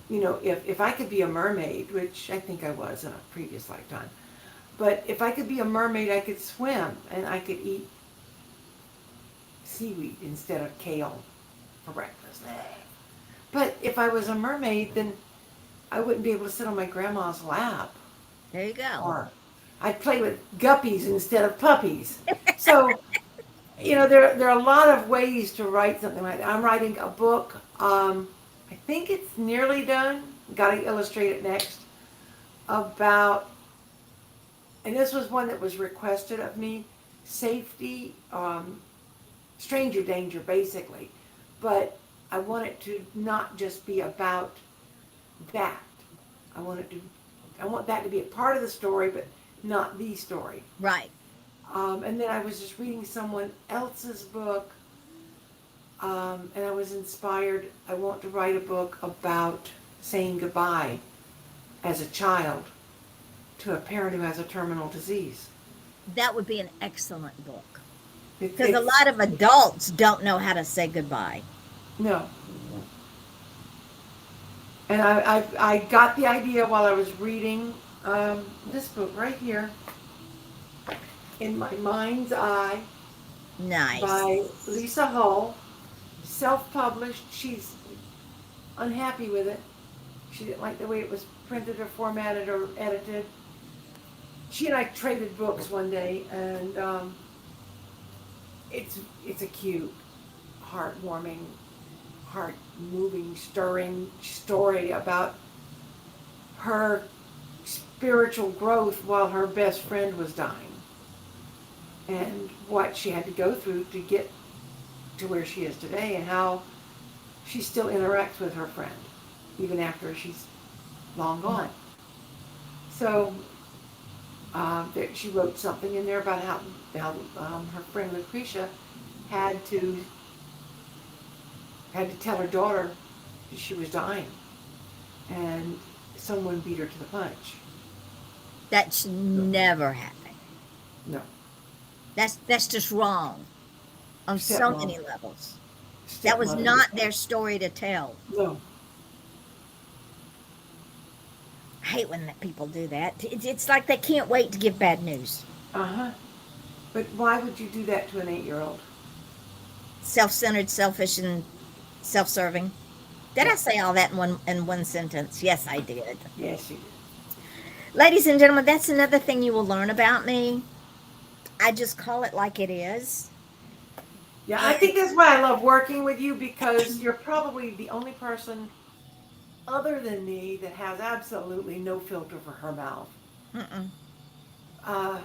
if I could be a mermaid, which I think I was in a previous lifetime, but if I could be a mermaid, I could swim and I could eat seaweed instead of kale for breakfast. But if I was a mermaid, then I wouldn't be able to sit on my grandma's lap. There you go. Or I'd play with guppies instead of puppies. So, there are a lot of ways to write something like that. I'm writing a book. I think it's nearly done. Got to illustrate it next. About, and this was one that was requested of me, safety, stranger danger, basically. But I want it to not just be about that. I want that to be a part of the story, but not the story. Right. And then I was just reading someone else's book, and I was inspired. I want to write a book about saying goodbye as a child to a parent who has a terminal disease. That would be an excellent book. It- Because a it's- lot of adults don't know how to say goodbye. No. And I got the idea while I was reading this book right here, In My Mind's Eye, Nice. by Lisa Hull, self-published. She's unhappy with it. She didn't like the way it was printed or formatted or edited. She and I traded books one day, and it's a cute, heartwarming, heart-moving, stirring story about her spiritual growth while her best friend was dying, and what she had to go through to get to where she is today, and how she still interacts with her friend even after she's long gone. So she wrote something in there about how her friend Lucretia had to tell her daughter that she was dying, and someone beat her to the punch. That should never happen. No. That's just wrong on so Stepmom. many levels. That was Stepmother. not their story to tell. No. I hate when people do that. It's like they can't wait to give bad news. Uh-huh. But why would you do that to an 8-year-old? Self-centered, selfish, and self-serving. Did I say all that in one sentence? Yes, I did. Yes, you did. Ladies and gentlemen, that's another thing you will learn about me. I just call it like it is. Yeah, I think that's why I love working with you, because you're probably the only person other than me that has absolutely no filter for her mouth. Mm-mm. Uh,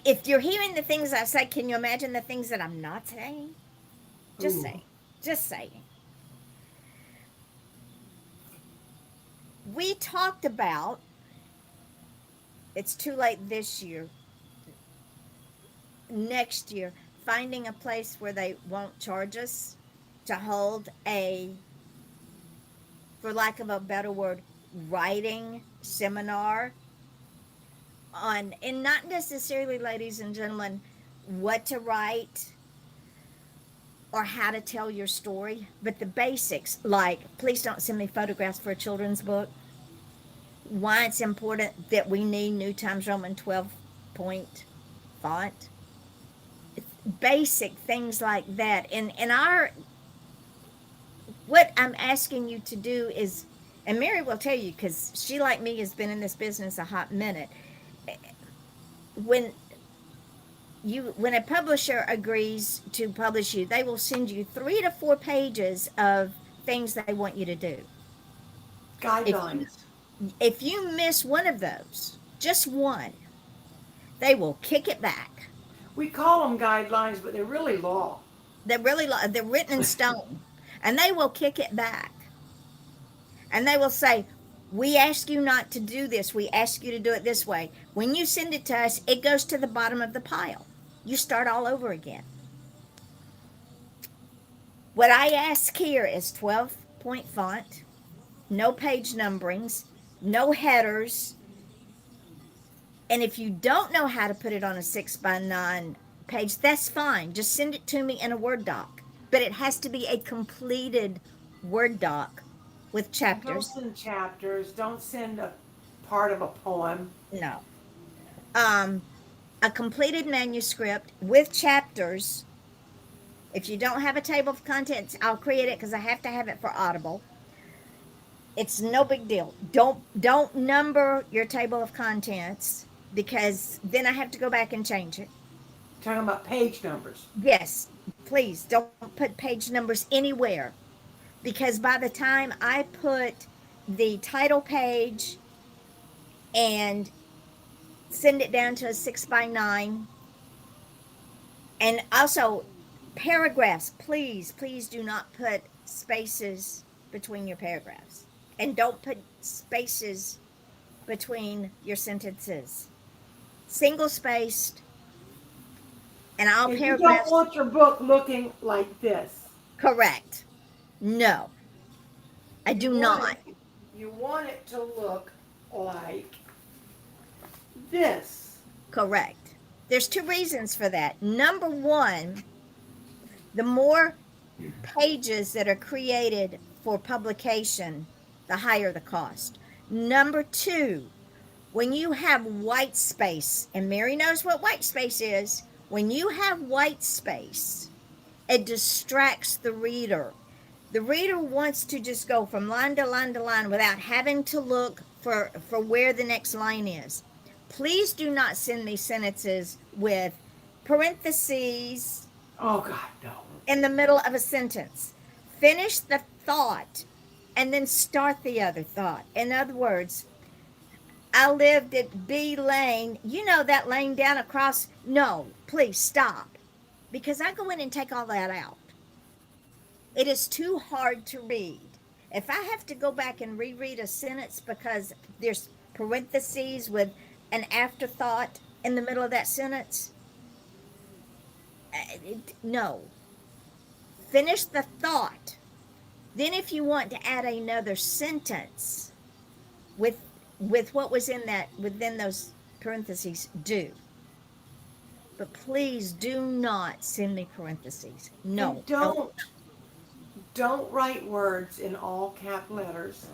If you're hearing the things I say, can you imagine the things that I'm not saying? Just ooh. saying. Just saying. We talked about it's too late this year, next year, finding a place where they won't charge us to hold a, for lack of a better word, writing seminar on, and not necessarily, ladies and gentlemen, what to write or how to tell your story, but the basics, like please don't send me photographs for a children's book, why it's important that we need New Times Roman 12 point font, basic things like that. And our, what I'm asking you to do is, and Mary will tell you because she, like me, has been in this business a hot minute. When when a publisher agrees to publish you, they will send you 3 to 4 pages of things they want you to do. If you Guidelines. if you miss one of those, just one, they will kick it back. We call them guidelines, but they're really law. They're really they're written in stone, and they will kick it back. And they will say, "We ask you not to do this. We ask you to do it this way." When you send it to us, it goes to the bottom of the pile. You start all over again. What I ask here is 12-point font, no page numberings, no headers. And if you don't know how to put it on a 6x9 page, that's fine. Just send it to me in a Word doc. But it has to be a completed Word doc with And don't chapters. send chapters. Don't send a part of a poem. No. Um, a completed manuscript with chapters. If you don't have a table of contents, I'll create it because I have to have it for Audible. It's no big deal. Don't number your table of contents because then I have to go back and change it. Talking about page numbers. Yes, please don't put page numbers anywhere because by the time I put the title page and send it down to a 6x9, and also paragraphs, please do not put spaces between your paragraphs, and don't put spaces between your sentences, single spaced, and all And you don't paragraphs want your book looking like this. correct. No, I You do want not. it, you want it to look like this. Correct. There's 2 reasons for that. Number one, the more pages that are created for publication, the higher the cost. Number two, when you have white space, and Mary knows what white space is, when you have white space, it distracts the reader. The reader wants to just go from line to line to line without having to look for where the next line is. Please do not send me sentences with parentheses Oh God, no. in the middle of a sentence. Finish the thought and then start the other thought. In other words, I lived at B Lane. You know that lane down across? No, please stop. Because I go in and take all that out. It is too hard to read. If I have to go back and reread a sentence because there's parentheses with an afterthought in the middle of that sentence, no. Finish the thought. Then if you want to add another sentence with what was in that within those parentheses, do. But please do not send me parentheses. No. And don't write words in all cap letters.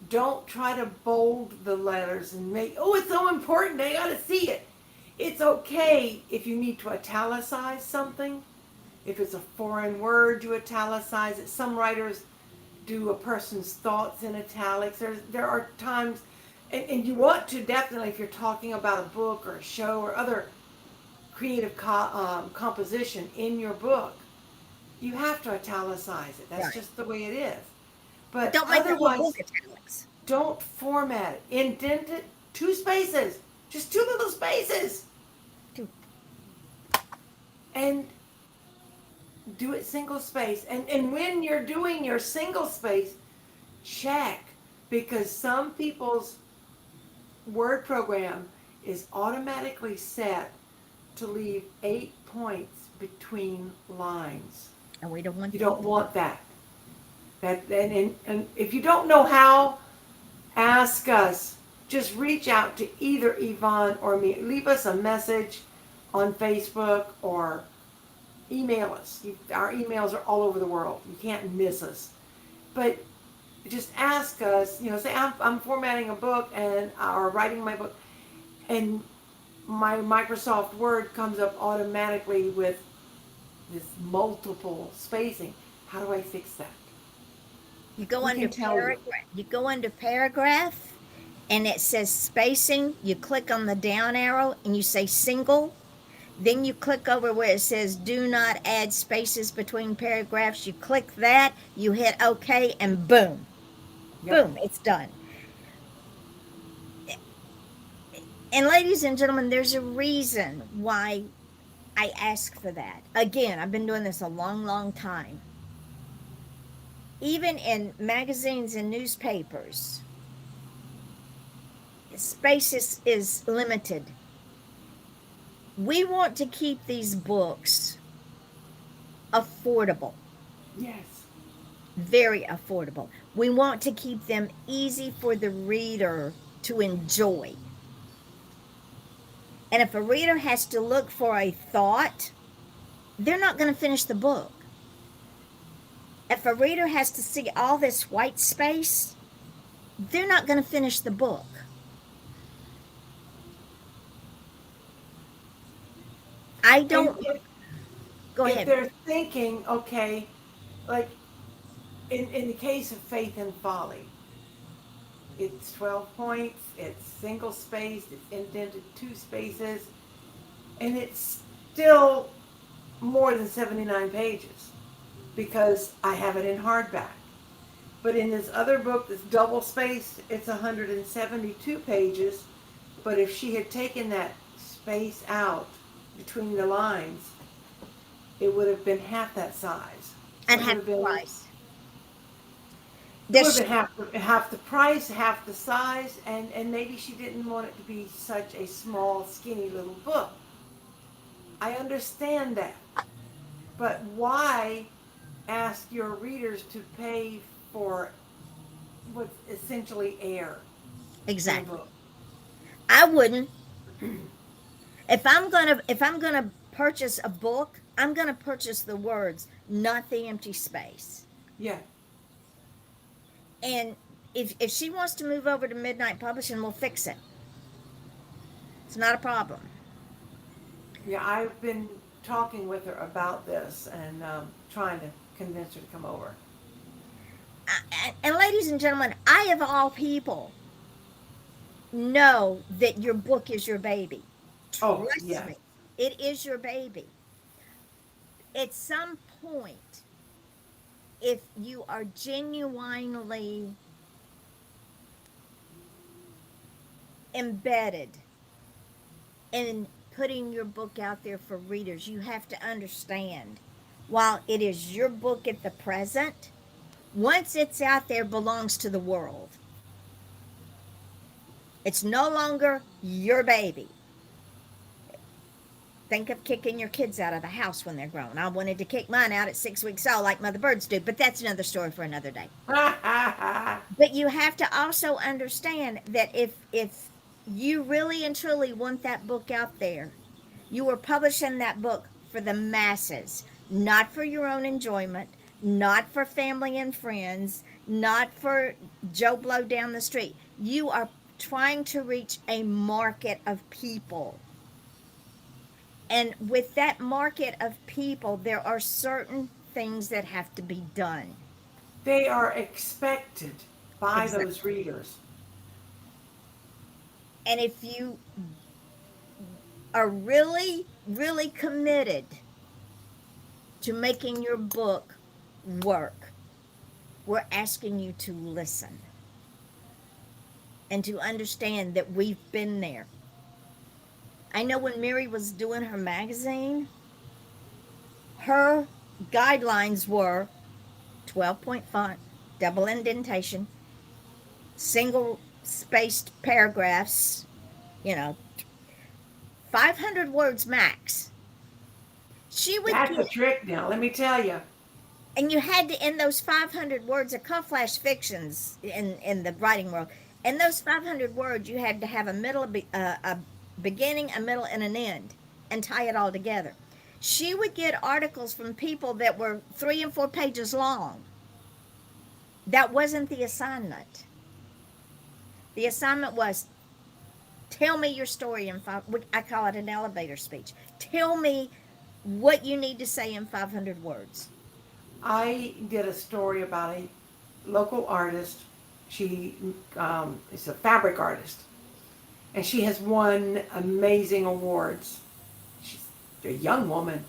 Don't try to bold the letters and make, oh, it's so important, they gotta see it. It's okay if you need to italicize something. If it's a foreign word, you italicize it. Some writers do a person's thoughts in italics. There are times, and you want to definitely, if you're talking about a book or a show or other creative composition in your book, you have to italicize it. That's Right. just the way it is. But Don't make the whole otherwise, book italics. don't format it. Indent it 2 spaces, just 2 little spaces, Two. and do it single space. And when you're doing your single space, check, because some people's word program is automatically set to leave 8 points between lines. And we don't want You don't want that. And if you don't know how, ask us. Just reach out to either Yvonne or me. Leave us a message on Facebook or email us. Our emails are all over the world. You can't miss us. But just ask us, say I'm formatting a book and or writing my book, and my Microsoft Word comes up automatically with this multiple spacing. How do I fix that? You go We under can tell you. paragraph. You go under paragraph, and it says spacing. You click on the down arrow, and you say single. Then you click over where it says do not add spaces between paragraphs. You click that. You hit OK, and boom, Yep. boom, it's done. And ladies and gentlemen, there's a reason why I ask for that. Again, I've been doing this a long, long time. Even in magazines and newspapers, space is limited. We want to keep these books affordable, Yes. very affordable. We want to keep them easy for the reader to enjoy. And if a reader has to look for a thought, they're not going to finish the book. If a reader has to see all this white space, they're not going to finish the book. I don't. Go If ahead. they're thinking, okay, like in the case of Faith and Folly, it's 12 points, it's single spaced, it's indented 2 spaces, and it's still more than 79 pages because I have it in hardback. But in this other book that's double spaced, it's 172 pages. But if she had taken that space out between the lines, it would have been half that size. And It would half have the been- price. It would have been half the price, half the size, and maybe she didn't want it to be such a small, skinny little book. I understand that. But why ask your readers to pay for what's essentially air in a Exactly. book? I wouldn't. If I'm gonna purchase a book, I'm gonna purchase the words, not the empty space. Yeah. And if she wants to move over to Midnight Publishing, we'll fix it. It's not a problem. Yeah, I've been talking with her about this and trying to convince her to come over. And ladies and gentlemen, I of all people know that your book is your baby. Oh, Trust yes. me, it is your baby. At some point, if you are genuinely embedded in putting your book out there for readers, you have to understand, while it is your book at the present, once it's out there, belongs to the world. It's no longer your baby. Think of kicking your kids out of the house when they're grown. I wanted to kick mine out at 6 weeks old like mother birds do, but that's another story for another day. But you have to also understand that if you really and truly want that book out there, you are publishing that book for the masses, not for your own enjoyment, not for family and friends, not for Joe Blow down the street. You are trying to reach a market of people. And with that market of people, there are certain things that have to be done. They are expected by Exactly. those readers. And if you are really, really committed to making your book work, we're asking you to listen. and to understand that we've been there. I know when Mary was doing her magazine, her guidelines were 12 point font, double indentation, single spaced paragraphs, you know, 500 words max. She would That's a get, trick now, let me tell you. and you had to, in those 500 words, are called flash fictions in the writing world. In those 500 words, you had to have a beginning, a middle, and an end, and tie it all together. She would get articles from people that were 3 and 4 pages long. That wasn't the assignment. The assignment was, tell me your story in five. I call it an elevator speech. Tell me what you need to say in 500 words. I did a story about a local artist. She is a fabric artist, and she has won amazing awards. She's a young woman.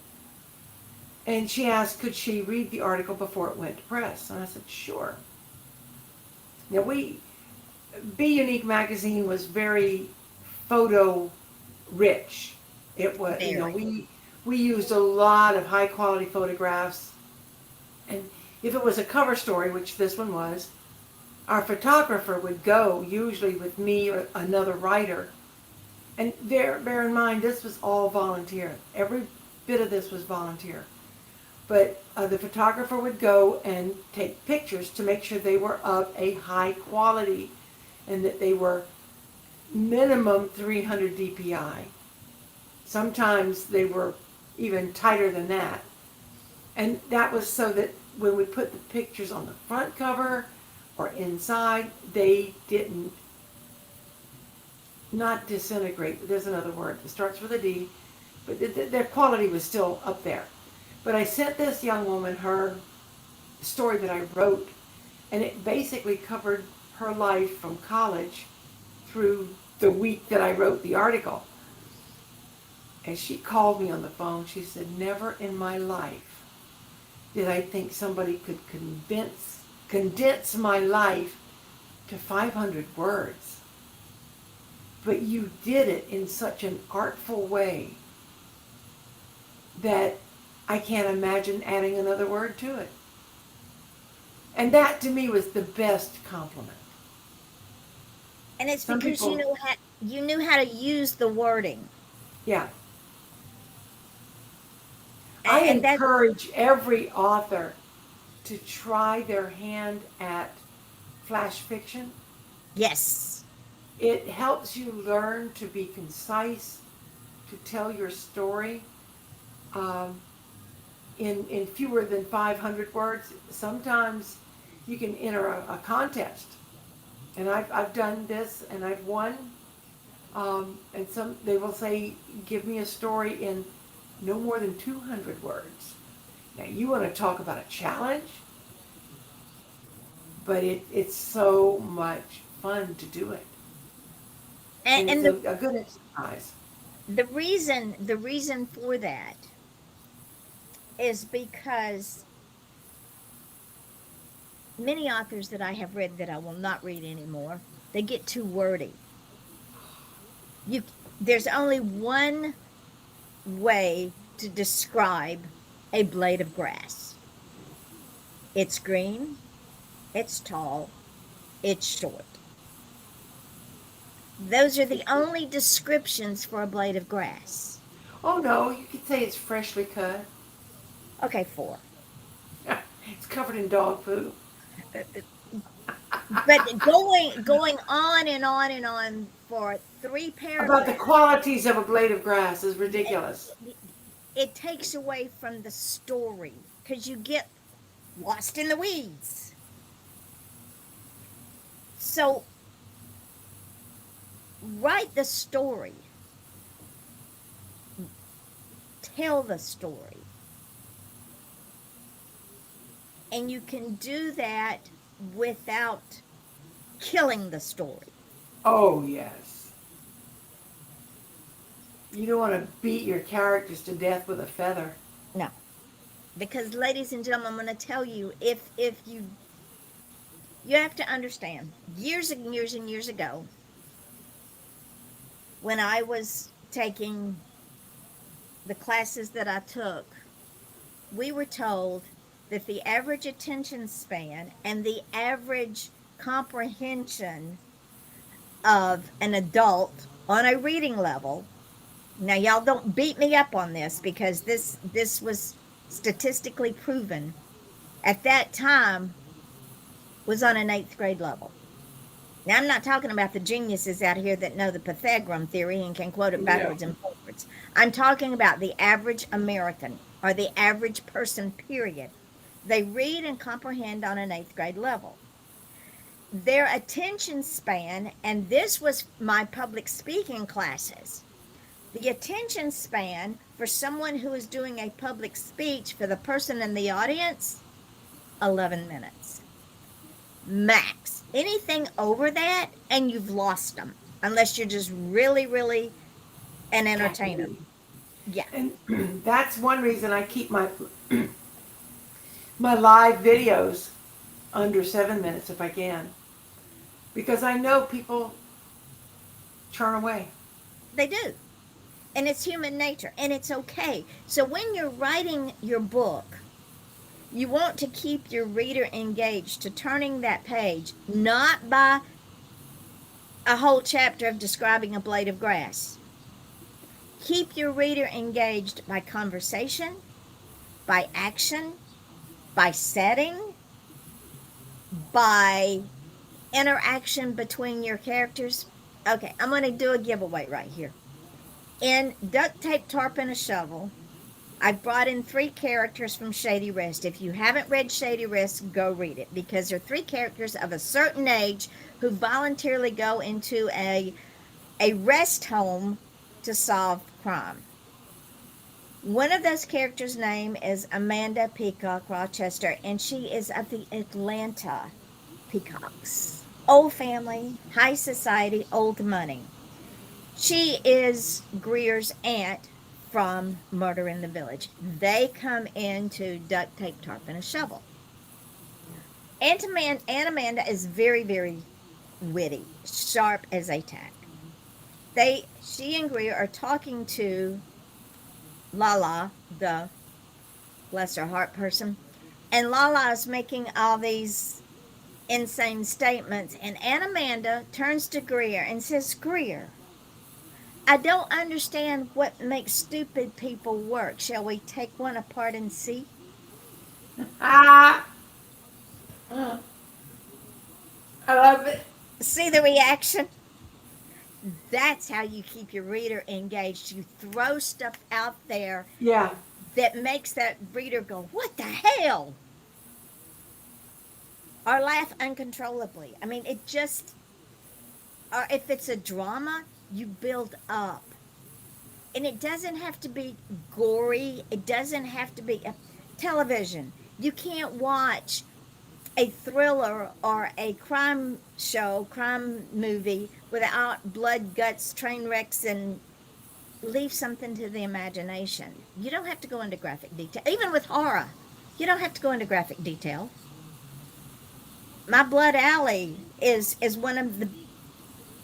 And she asked, could she read the article before it went to press? And I said, sure. Now, Be Unique magazine was very photo rich. It was, Very. we used a lot of high quality photographs. And if it was a cover story, which this one was, our photographer would go, usually with me or another writer. And bear in mind, this was all volunteer. Every bit of this was volunteer. But the photographer would go and take pictures to make sure they were of a high quality and that they were minimum 300 DPI. Sometimes they were even tighter than that. And that was so that when we put the pictures on the front cover or inside, they didn't, not disintegrate, there's another word, it starts with a D, but their quality was still up there. But I sent this young woman her story that I wrote, and it basically covered her life from college through the week that I wrote the article. And she called me on the phone. She said, never in my life did I think somebody could condense my life to 500 words. But you did it in such an artful way that I can't imagine adding another word to it. And that to me was the best compliment. And it's Some because people, you knew how to use the wording. yeah. I And that, encourage every author to try their hand at flash fiction. yes. It helps you learn to be concise, to tell your story um, in fewer than 500 words. Sometimes you can enter a contest. And I've done this and I've won. And they will say, give me a story in no more than 200 words. Now you want to talk about a challenge, but it's so much fun to do it. And it's And a good exercise. the reason for that is because many authors that I have read that I will not read anymore, they get too wordy. You There's only one way to describe a blade of grass. It's green, it's tall, it's short. Those are the only descriptions for a blade of grass. Oh no, you could say it's freshly cut. Okay, four. It's covered in dog poop. But going on and on and on for three About the paragraphs, qualities of a blade of grass is ridiculous. it takes away from the story because you get lost in the weeds. So write the story, tell the story, and you can do that without killing the story. Oh yes. You don't want to beat your characters to death with a feather. No, because ladies and gentlemen, I'm going to tell you, if you You have to understand, years and years and years ago, when I was taking the classes that I took, we were told that the average attention span and the average comprehension of an adult on a reading level. Now y'all don't beat me up on this because this was statistically proven at that time was on an 8th grade level. Now I'm not talking about the geniuses out here that know the Pythagorean theory and can quote it Yeah. backwards and forwards. I'm talking about the average American or the average person, period. They read and comprehend on an 8th grade level. Their attention span, and this was my public speaking classes, the attention span for someone who is doing a public speech for the person in the audience, 11 minutes max. Anything over that, and you've lost them, unless you're just really, really an entertainer. Yeah. And that's one reason I keep my live videos under 7 minutes if I can, because I know people turn away. They do. And it's human nature, and it's okay. So when you're writing your book, you want to keep your reader engaged to turning that page, not by a whole chapter of describing a blade of grass. Keep your reader engaged by conversation, by action, by setting, by interaction between your characters. Okay, I'm going to do a giveaway right here. In Duct Tape, Tarp, and a Shovel, I've brought in 3 characters from Shady Rest. If you haven't read Shady Rest, go read it, because they're 3 characters of a certain age who voluntarily go into a rest home to solve crime. One of those characters' name is Amanda Peacock Rochester, and she is of the Atlanta Peacocks. Old family, high society, old money. She is Greer's aunt from Murder in the Village. They come into Duct Tape, Tarp, and a Shovel. Aunt Amanda is very, very witty, sharp as a tack. She and Greer are talking to Lala, the bless her heart person, and Lala is making all these insane statements, and Aunt Amanda turns to Greer and says, Greer, I don't understand what makes stupid people work. Shall we take one apart and see? Ah, I love it. See the reaction? That's how you keep your reader engaged. You throw stuff out there Yeah, that makes that reader go, what the hell? Or laugh uncontrollably. I mean, it just, or if it's a drama, you build up. And it doesn't have to be gory. It doesn't have to be a television. You can't watch a thriller or a crime show, crime movie without blood, guts, train wrecks, and leave something to the imagination. You don't have to go into graphic detail. Even with horror, you don't have to go into graphic detail. My Blood Alley is one of the,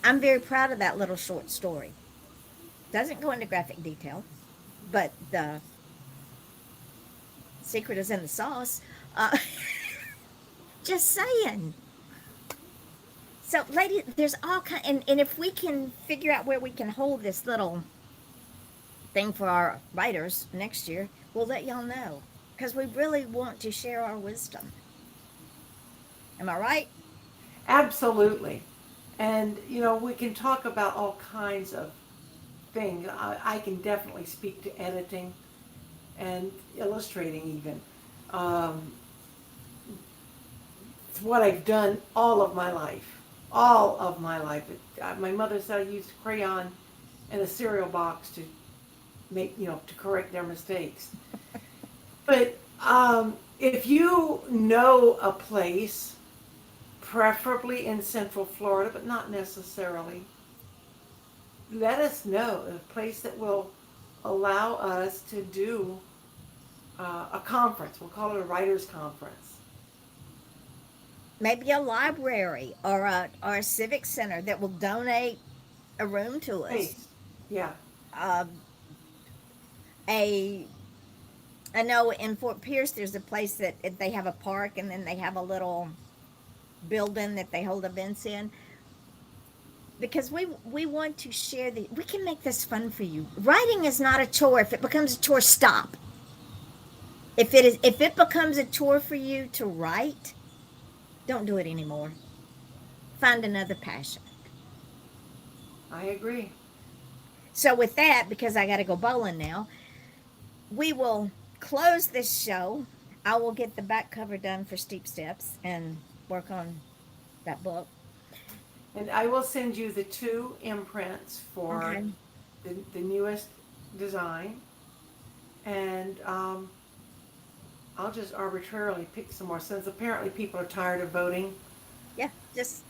I'm very proud of that little short story. Doesn't go into graphic detail, but the secret is in the sauce. Just saying. So, ladies, there's all kind, and if we can figure out where we can hold this little thing for our writers next year, we'll let y'all know, because we really want to share our wisdom. Am I right? absolutely. And we can talk about all kinds of things. I can definitely speak to editing and illustrating even. It's what I've done all of my life. All of my life. My mother said I used crayon and a cereal box to make, to correct their mistakes. But if you know a place, preferably in Central Florida, but not necessarily, let us know a place that will allow us to do a conference. We'll call it a writers' conference. maybe a library or a civic center that will donate a room to us. Space. Yeah. Um, a I know in Fort Pierce there's a place that they have a park and then they have a little building that they hold events in because we want to share the we can make this fun for you. Writing is not a chore. If it becomes a chore, stop. If it becomes a chore for you to write, don't do it anymore. Find another passion. I agree. So with that, because I got to go bowling now, we will close this show. I will get the back cover done for Steep Steps and work on that book. And I will send you the 2 imprints for Okay. the newest design. And I'll just arbitrarily pick some more since apparently people are tired of voting. Yeah, just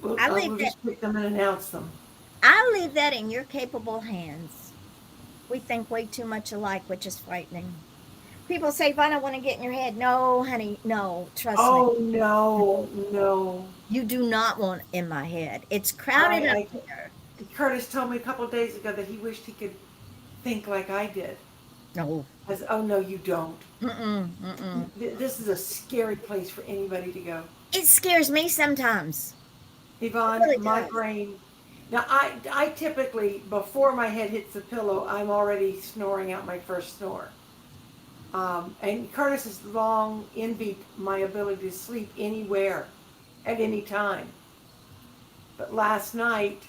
We'll, I I leave will that. just pick them and announce them. I leave that in your capable hands. We think way too much alike, which is frightening. People say, if I don't want to get in your head, no, honey, no, trust me. Oh no, no. You do not want in my head. It's crowded up I there. Curtis told me a couple of days ago that he wished he could think like I did. No. I said, oh no, you don't. Mm-mm, mm-mm. This is a scary place for anybody to go. It scares me sometimes. It Yvonne, really my does. brain. Now, I typically, before my head hits the pillow, I'm already snoring out my first snore. And Curtis has long envied my ability to sleep anywhere, at any time. But last night,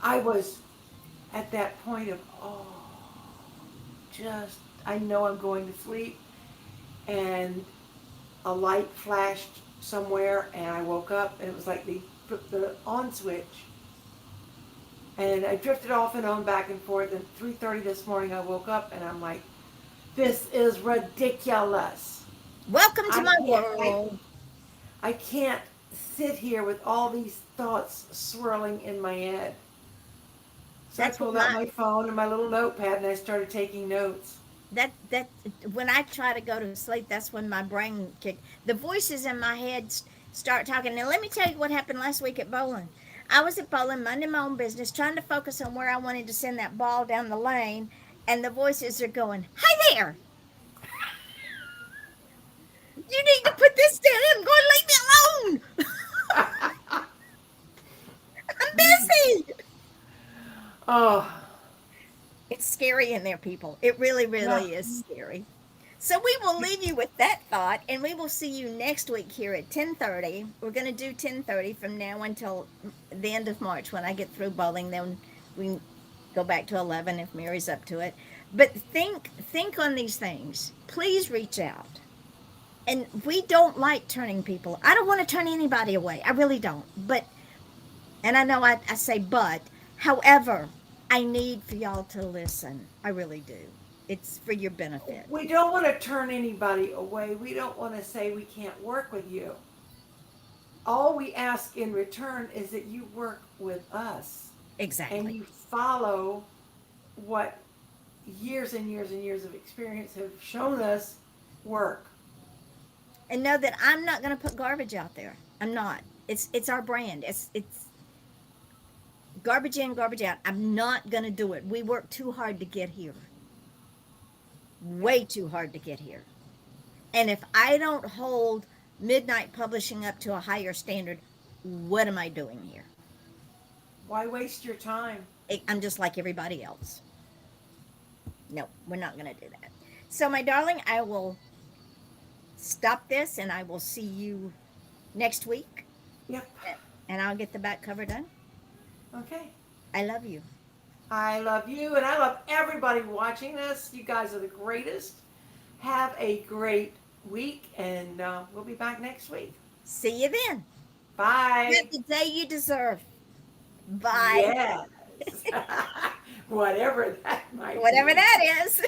I was at that point of, oh, just, I know I'm going to sleep. And a light flashed somewhere, and I woke up, and it was like they put the on switch. And I drifted off and on back and forth. And 3:30 this morning, I woke up, and I'm like, this is ridiculous. Welcome to I my can't, world. I can't sit here with all these thoughts swirling in my head. So That's I pulled what out my phone and my little notepad, and I started taking notes. that when I try to go to sleep, that's when my brain kick. The voices in my head start talking. Now let me tell you what happened last week at bowling. I was at bowling, minding my own business, trying to focus on where I wanted to send that ball down the lane, and the voices are going, "Hi there! You need to put this down and go and leave me alone. I'm busy." Oh, It's scary in there, people. It really, yeah. really is scary. So we will leave you with that thought, and we will see you next week here at 10:30. We're going to do 10:30 from now until the end of March when I get through bowling. Then we go back to 11 if Mary's up to it. But think on these things. Please reach out. And we don't like turning people. I don't want to turn anybody away. I really don't. But and I know I say but, however, I need for y'all to listen. I really do. It's for your benefit. We don't want to turn anybody away. We don't want to say we can't work with you. All we ask in return is that you work with us and Exactly. you follow what years and years and years of experience have shown us work. And know that I'm not going to put garbage out there. I'm not. It's our brand. It's garbage in, garbage out. I'm not going to do it. We worked too hard to get here. Way too hard to get here. And if I don't hold Midnight Publishing up to a higher standard, what am I doing here? Why waste your time? I'm just like everybody else. No, we're not going to do that. So, my darling, I will stop this and I will see you next week. Yep. And I'll get the back cover done. Okay. I love you. I love you and I love everybody watching this. You guys are the greatest. Have a great week and we'll be back next week. See you then. Bye. Have the day you deserve. Bye. Yes. Whatever that might Whatever be. that is.